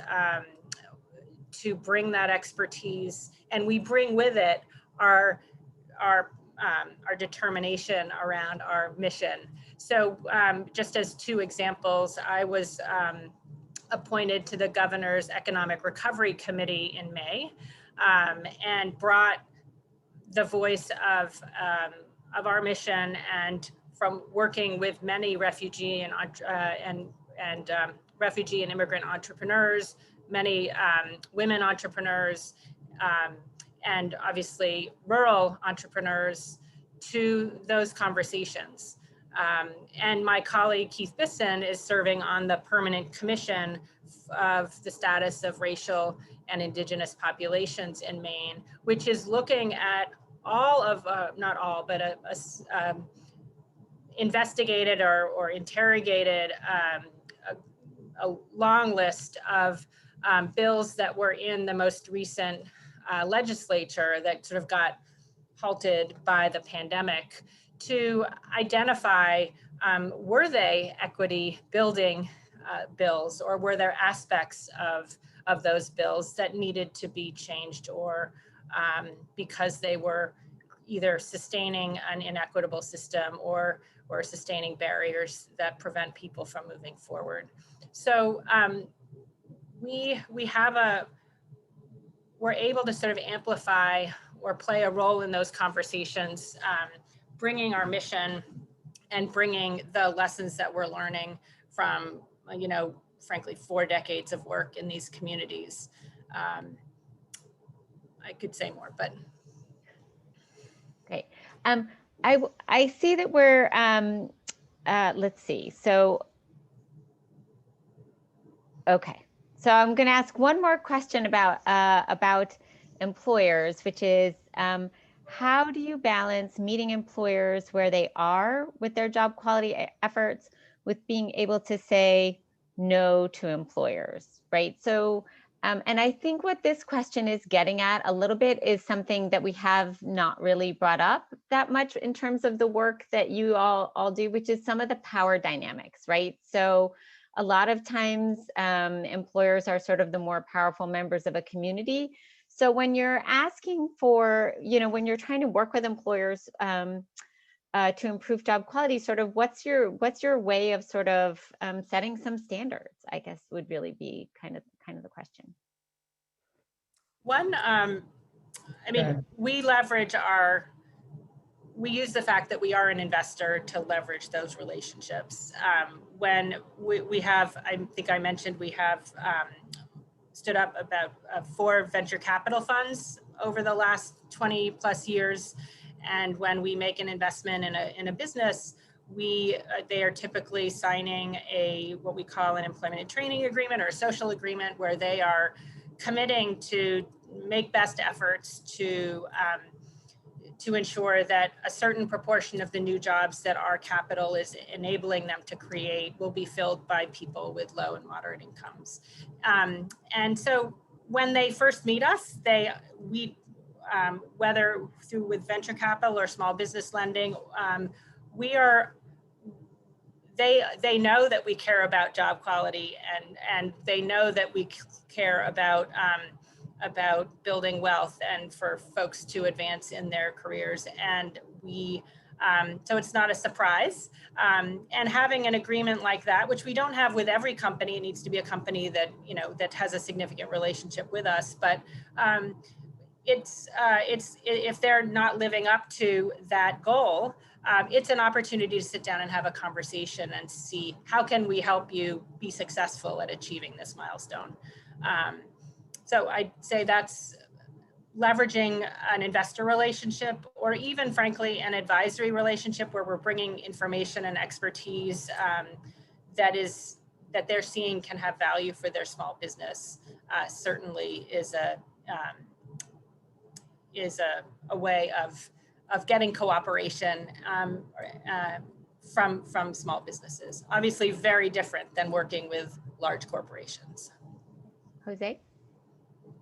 to bring that expertise, and we bring with it our determination around our mission. So just as two examples, I was appointed to the Governor's Economic Recovery Committee in May, and brought the voice of our mission, and from working with many refugee and refugee and immigrant entrepreneurs, many women entrepreneurs, and obviously rural entrepreneurs, to those conversations. And my colleague Keith Bisson is serving on the permanent commission of the status of racial and indigenous populations in Maine, which is looking at all of, not all, but investigated or interrogated a long list of bills that were in the most recent legislature that sort of got halted by the pandemic to identify, were they equity building bills, or were there aspects of those bills that needed to be changed, or because they were either sustaining an inequitable system or sustaining barriers that prevent people from moving forward. So we're able to sort of amplify or play a role in those conversations, bringing our mission and bringing the lessons that we're learning from, frankly, 4 decades of work in these communities. I could say more, but. Great. I see that we're, let's see. So, okay. So I'm going to ask one more question about employers, which is, how do you balance meeting employers where they are with their job quality efforts with being able to say no to employers, right? So, and I think what this question is getting at a little bit is something that we have not really brought up that much in terms of the work that you all do, which is some of the power dynamics, right? So a lot of times employers are sort of the more powerful members of a community. So when you're asking for, when you're trying to work with employers to improve job quality, sort of what's your way of sort of setting some standards, I guess, would really be kind of the question. One, we use the fact that we are an investor to leverage those relationships. When we have, I think I mentioned, we have stood up about 4 venture capital funds over the last 20 plus years. And when we make an investment in a business, they are typically signing what we call an employment and training agreement or a social agreement, where they are committing to make best efforts to ensure that a certain proportion of the new jobs that our capital is enabling them to create will be filled by people with low and moderate incomes. And so when they first meet us, whether with venture capital or small business lending, they know that we care about job quality, and they know that we care about building wealth and for folks to advance in their careers. And so it's not a surprise. And having an agreement like that, which we don't have with every company, it needs to be a company that, that has a significant relationship with us. But if they're not living up to that goal, it's an opportunity to sit down and have a conversation and see how can we help you be successful at achieving this milestone. So I'd say that's leveraging an investor relationship, or even frankly, an advisory relationship where we're bringing information and expertise that they're seeing can have value for their small business. Certainly is a way of getting cooperation from small businesses. Obviously very different than working with large corporations. Jose?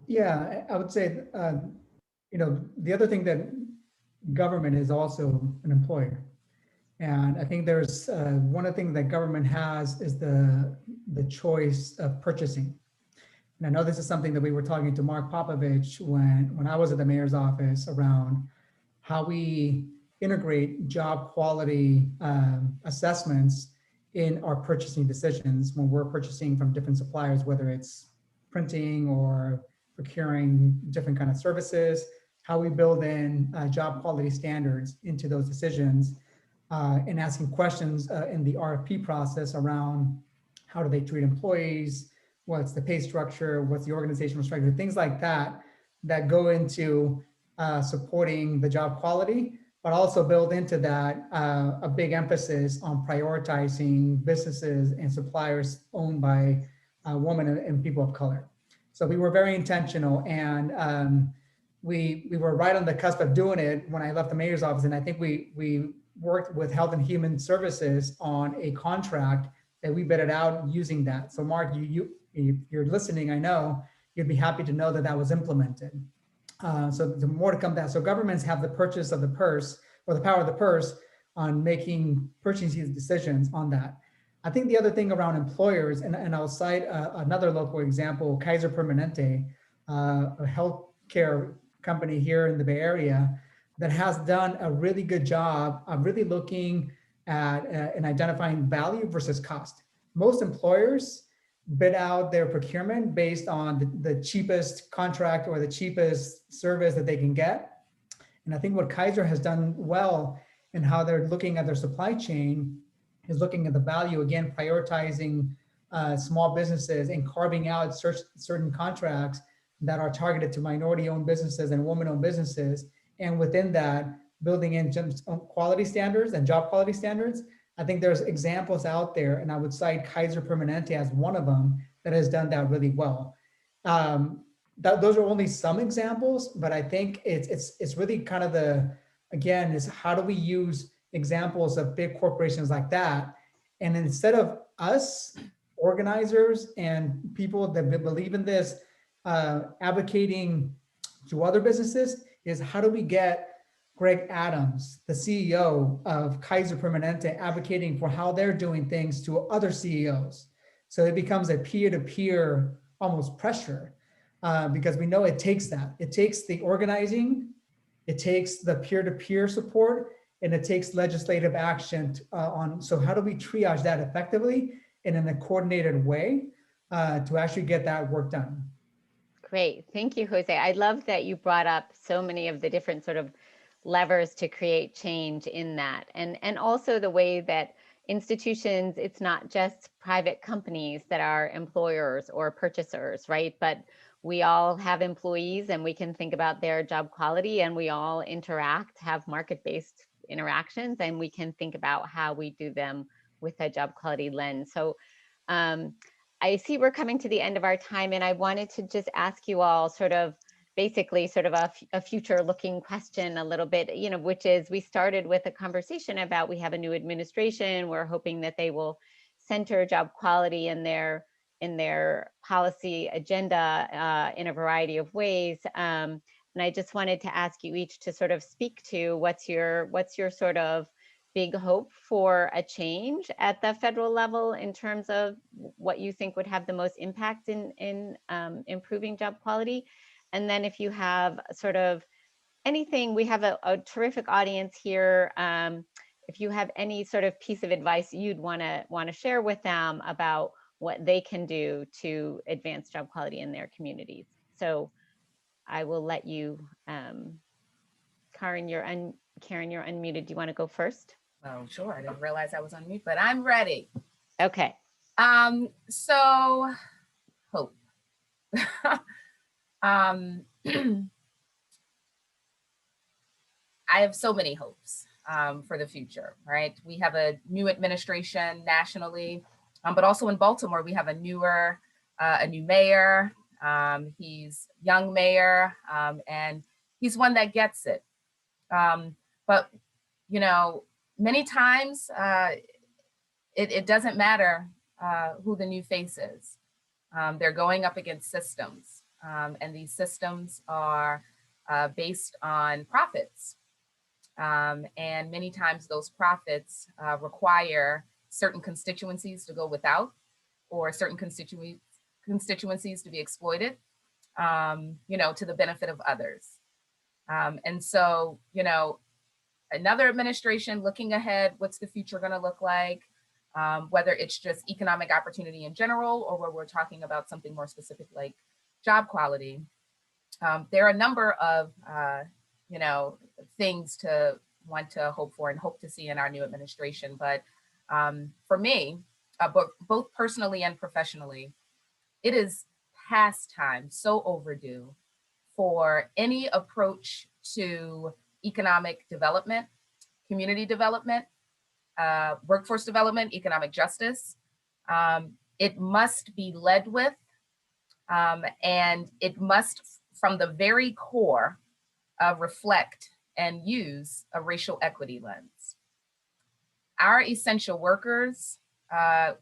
Yeah, I would say, the other thing that government is also an employer. And I think there's one of the things that government has is the choice of purchasing. And I know this is something that we were talking to Mark Popovich when I was at the mayor's office around how we integrate job quality assessments in our purchasing decisions when we're purchasing from different suppliers, whether it's printing or procuring different kind of services, how we build in job quality standards into those decisions, and asking questions in the RFP process around how do they treat employees, what's the pay structure, what's the organizational structure, things like that, that go into supporting the job quality but also build into that a big emphasis on prioritizing businesses and suppliers owned by women and people of color. So we were very intentional, and we were right on the cusp of doing it when I left the mayor's office. And I think we worked with Health and Human Services on a contract that we bidded out using that. So Mark, if you're listening, I know you'd be happy to know that that was implemented. So the more to come that. So governments have the purchase of the purse, or the power of the purse, on making purchasing decisions on that. I think the other thing around employers, and I'll cite another local example, Kaiser Permanente, a healthcare company here in the Bay Area that has done a really good job of really looking at and identifying value versus cost. Most employers bid out their procurement based on the cheapest contract or the cheapest service that they can get. And I think what Kaiser has done well in how they're looking at their supply chain is looking at the value, again, prioritizing small businesses and carving out certain contracts that are targeted to minority-owned businesses and women-owned businesses. And within that, building in quality standards and job quality standards. I think there's examples out there, and I would cite Kaiser Permanente as one of them that has done that really well. Those are only some examples, but I think it's really kind of again, is how do we use examples of big corporations like that? And instead of us, organizers and people that believe in this, advocating to other businesses, is how do we get Greg Adams, the CEO of Kaiser Permanente, advocating for how they're doing things to other CEOs. So it becomes a peer-to-peer almost pressure, because we know it takes that. It takes the organizing, it takes the peer-to-peer support, and it takes legislative action on. So how do we triage that effectively and in a coordinated way to actually get that work done? Great. Thank you, Jose. I love that you brought up so many of the different sort of levers to create change in that. And also the way that institutions, it's not just private companies that are employers or purchasers, right? But we all have employees, and we can think about their job quality, and we all interact, have market-based interactions, and we can think about how we do them with a job quality lens. So I see we're coming to the end of our time, and I wanted to just ask you all sort of basically sort of a future looking question a little bit, which is, we started with a conversation about, we have a new administration. We're hoping that they will center job quality in their policy agenda in a variety of ways. And I just wanted to ask you each to sort of speak to what's your sort of big hope for a change at the federal level in terms of what you think would have the most impact in improving job quality. And then if you have sort of anything, we have a terrific audience here. If you have any sort of piece of advice you'd want to share with them about what they can do to advance job quality in their communities. So I will let you, Caryn, you're unmuted. Do you want to go first? Oh, sure. I didn't realize I was on mute, but I'm ready. Okay. So hope. I have so many hopes for the future, right? We have a new administration nationally, but also in Baltimore, we have a new mayor. He's young mayor, and he's one that gets it. But, many times it doesn't matter who the new face is. They're going up against systems, and these systems are based on profits. And many times those profits require certain constituencies to go without, or certain constituencies to be exploited, to the benefit of others. And so, another administration looking ahead, what's the future going to look like? Whether it's just economic opportunity in general, or where we're talking about something more specific like job quality. There are a number of, things to want to hope for and hope to see in our new administration. But for me, both personally and professionally, it is past time, so overdue, for any approach to economic development community development, workforce development, economic justice. It must be led with, and it must, from the core core, reflect and use a racial equity lens. Our essential workers,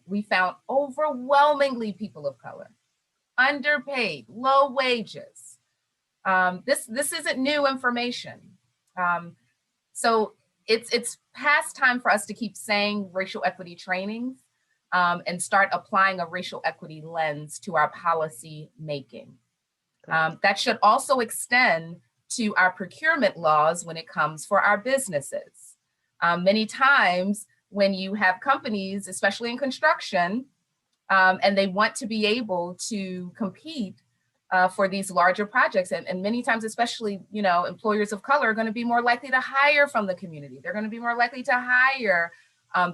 we found overwhelmingly people of color, underpaid, low wages. This isn't new information. So it's past time for us to keep saying racial equity trainings and start applying a racial equity lens to our policy making. That should also extend to our procurement laws when it comes for our businesses. Many times when you have companies, especially in construction, and they want to be able to compete for these larger projects, and many times, especially, employers of color are going to be more likely to hire from the community. They're going to be more likely to hire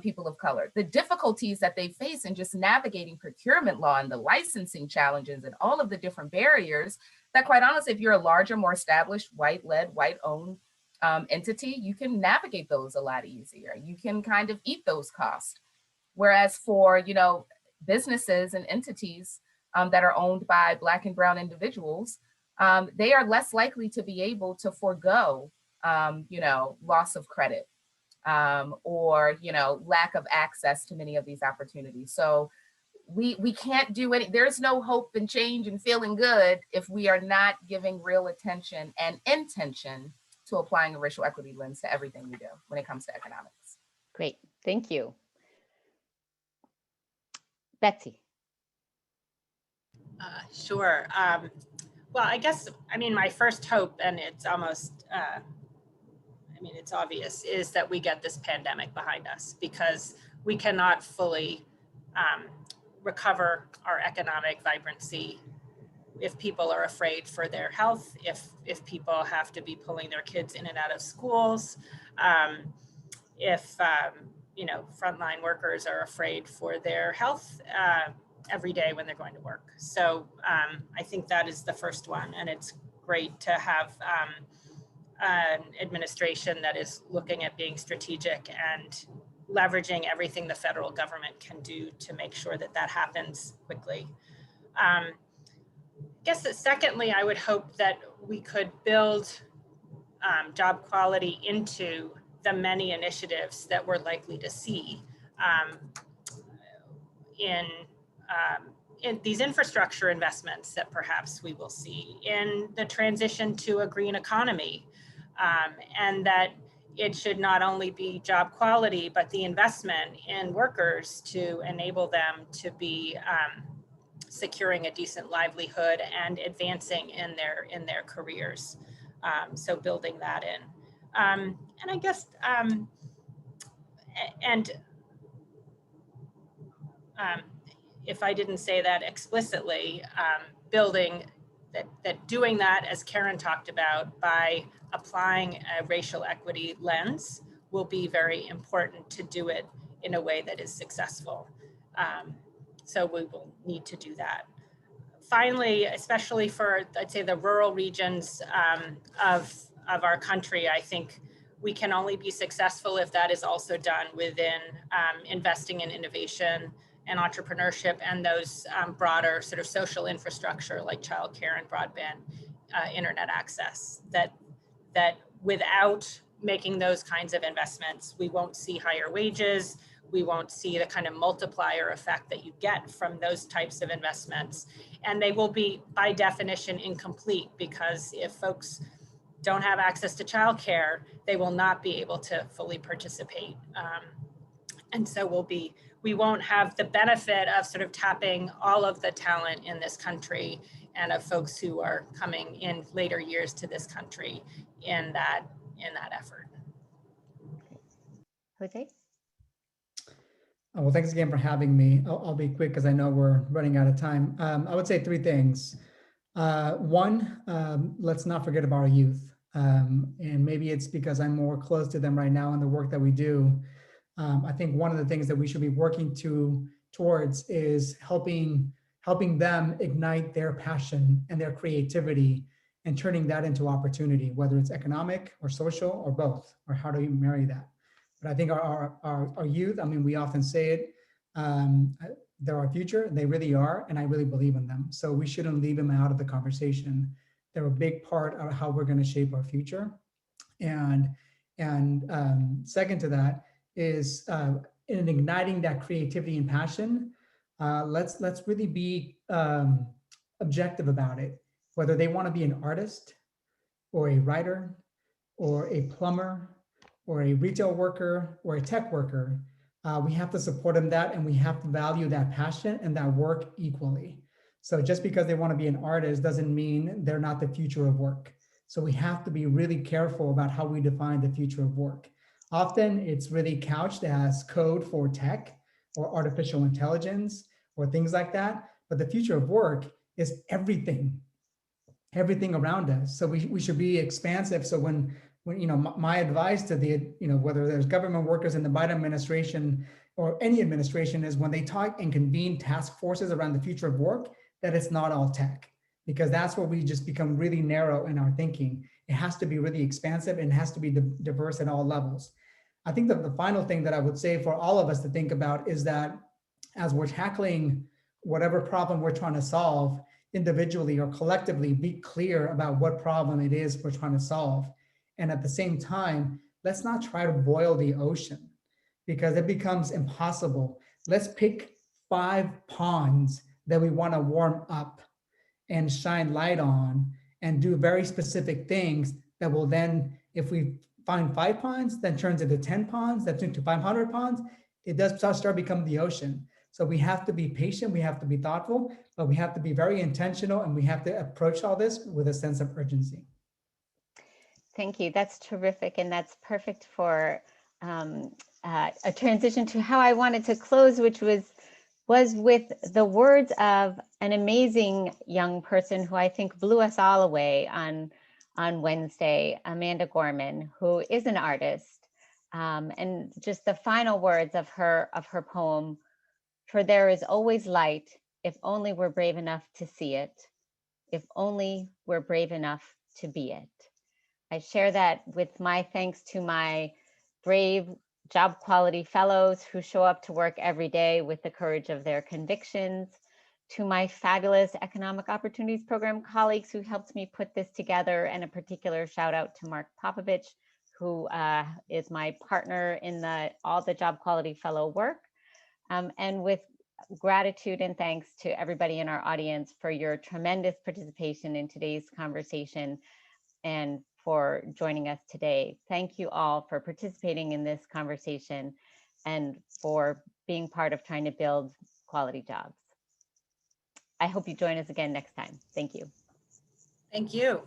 people of color. The difficulties that they face in just navigating procurement law and the licensing challenges and all of the different barriers that, quite honestly, if you're a larger, more established, white-led, white-owned entity, you can navigate those a lot easier. You can kind of eat those costs. Whereas for, businesses and entities that are owned by Black and Brown individuals, they are less likely to be able to forego, loss of credit or, lack of access to many of these opportunities. So we can't do any, there's no hope and change and feeling good if we are not giving real attention and intention to applying a racial equity lens to everything we do when it comes to economics. Great, thank you. Betsy. Sure. Well, I guess, my first hope, and it's almost, it's obvious, is that we get this pandemic behind us, because we cannot fully recover our economic vibrancy if people are afraid for their health, if people have to be pulling their kids in and out of schools, if frontline workers are afraid for their health every day when they're going to work. So I think that is the first one, and it's great to have an administration that is looking at being strategic and leveraging everything the federal government can do to make sure that that happens quickly. I guess that secondly, I would hope that we could build job quality into the many initiatives that we're likely to see in these infrastructure investments that perhaps we will see in the transition to a green economy, and that it should not only be job quality, but the investment in workers to enable them to be securing a decent livelihood and advancing in their careers. So building that in. And I guess, if I didn't say that explicitly, building doing that, as Caryn talked about, by applying a racial equity lens will be very important to do it in a way that is successful. So we will need to do that. Finally, especially for, I'd say, the rural regions of our country, I think we can only be successful if that is also done within investing in innovation and entrepreneurship and those broader sort of social infrastructure like childcare and broadband internet access. That without making those kinds of investments, we won't see higher wages, we won't see the kind of multiplier effect that you get from those types of investments. And they will be, by definition, incomplete, because if folks don't have access to childcare, they will not be able to fully participate. And so we won't have the benefit of sort of tapping all of the talent in this country and of folks who are coming in later years to this country in that effort. Jose? Well, thanks again for having me. I'll be quick because I know we're running out of time. I would say three things. One, let's not forget about our youth. And maybe it's because I'm more close to them right now in the work that we do. I think one of the things that we should be working towards is helping them ignite their passion and their creativity and turning that into opportunity, whether it's economic or social or both, or how do you marry that? But I think our youth, I mean, we often say it, they're our future, they really are, and I really believe in them. So we shouldn't leave them out of the conversation. They're a big part of how we're going to shape our future. And second to that is in igniting that creativity and passion, let's really be objective about it. Whether they want to be an artist or a writer or a plumber or a retail worker or a tech worker, we have to support them that, and we have to value that passion and that work equally. So just because they want to be an artist doesn't mean they're not the future of work. So we have to be really careful about how we define the future of work. Often it's really couched as code for tech or artificial intelligence or things like that. But the future of work is everything around us. So we should be expansive. So when my advice to the, whether there's government workers in the Biden administration or any administration, is when they talk and convene task forces around the future of work, that it's not all tech, because that's where we just become really narrow in our thinking. It has to be really expansive and it has to be diverse at all levels. I think that the final thing that I would say for all of us to think about is that as we're tackling whatever problem we're trying to solve, individually or collectively, be clear about what problem it is we're trying to solve. And at the same time, let's not try to boil the ocean, because it becomes impossible. Let's pick 5 ponds that we want to warm up and shine light on and do very specific things that will then, if we find 5 ponds, then turns into 10 ponds, that's into 500 ponds, it does start becoming the ocean. So we have to be patient, we have to be thoughtful, but we have to be very intentional, and we have to approach all this with a sense of urgency. Thank you. That's terrific. And that's perfect for a transition to how I wanted to close, which was with the words of an amazing young person who I think blew us all away on Wednesday, Amanda Gorman, who is an artist. And just the final words of her poem: "For there is always light, if only we're brave enough to see it, if only we're brave enough to be it." I share that with my thanks to my brave job quality fellows who show up to work every day with the courage of their convictions, to my fabulous Economic Opportunities Program colleagues who helped me put this together, and a particular shout out to Mark Popovich, who is my partner in all the job quality fellow work. And with gratitude and thanks to everybody in our audience for your tremendous participation in today's conversation and for joining us today. Thank you all for participating in this conversation and for being part of trying to build quality jobs. I hope you join us again next time. Thank you. Thank you.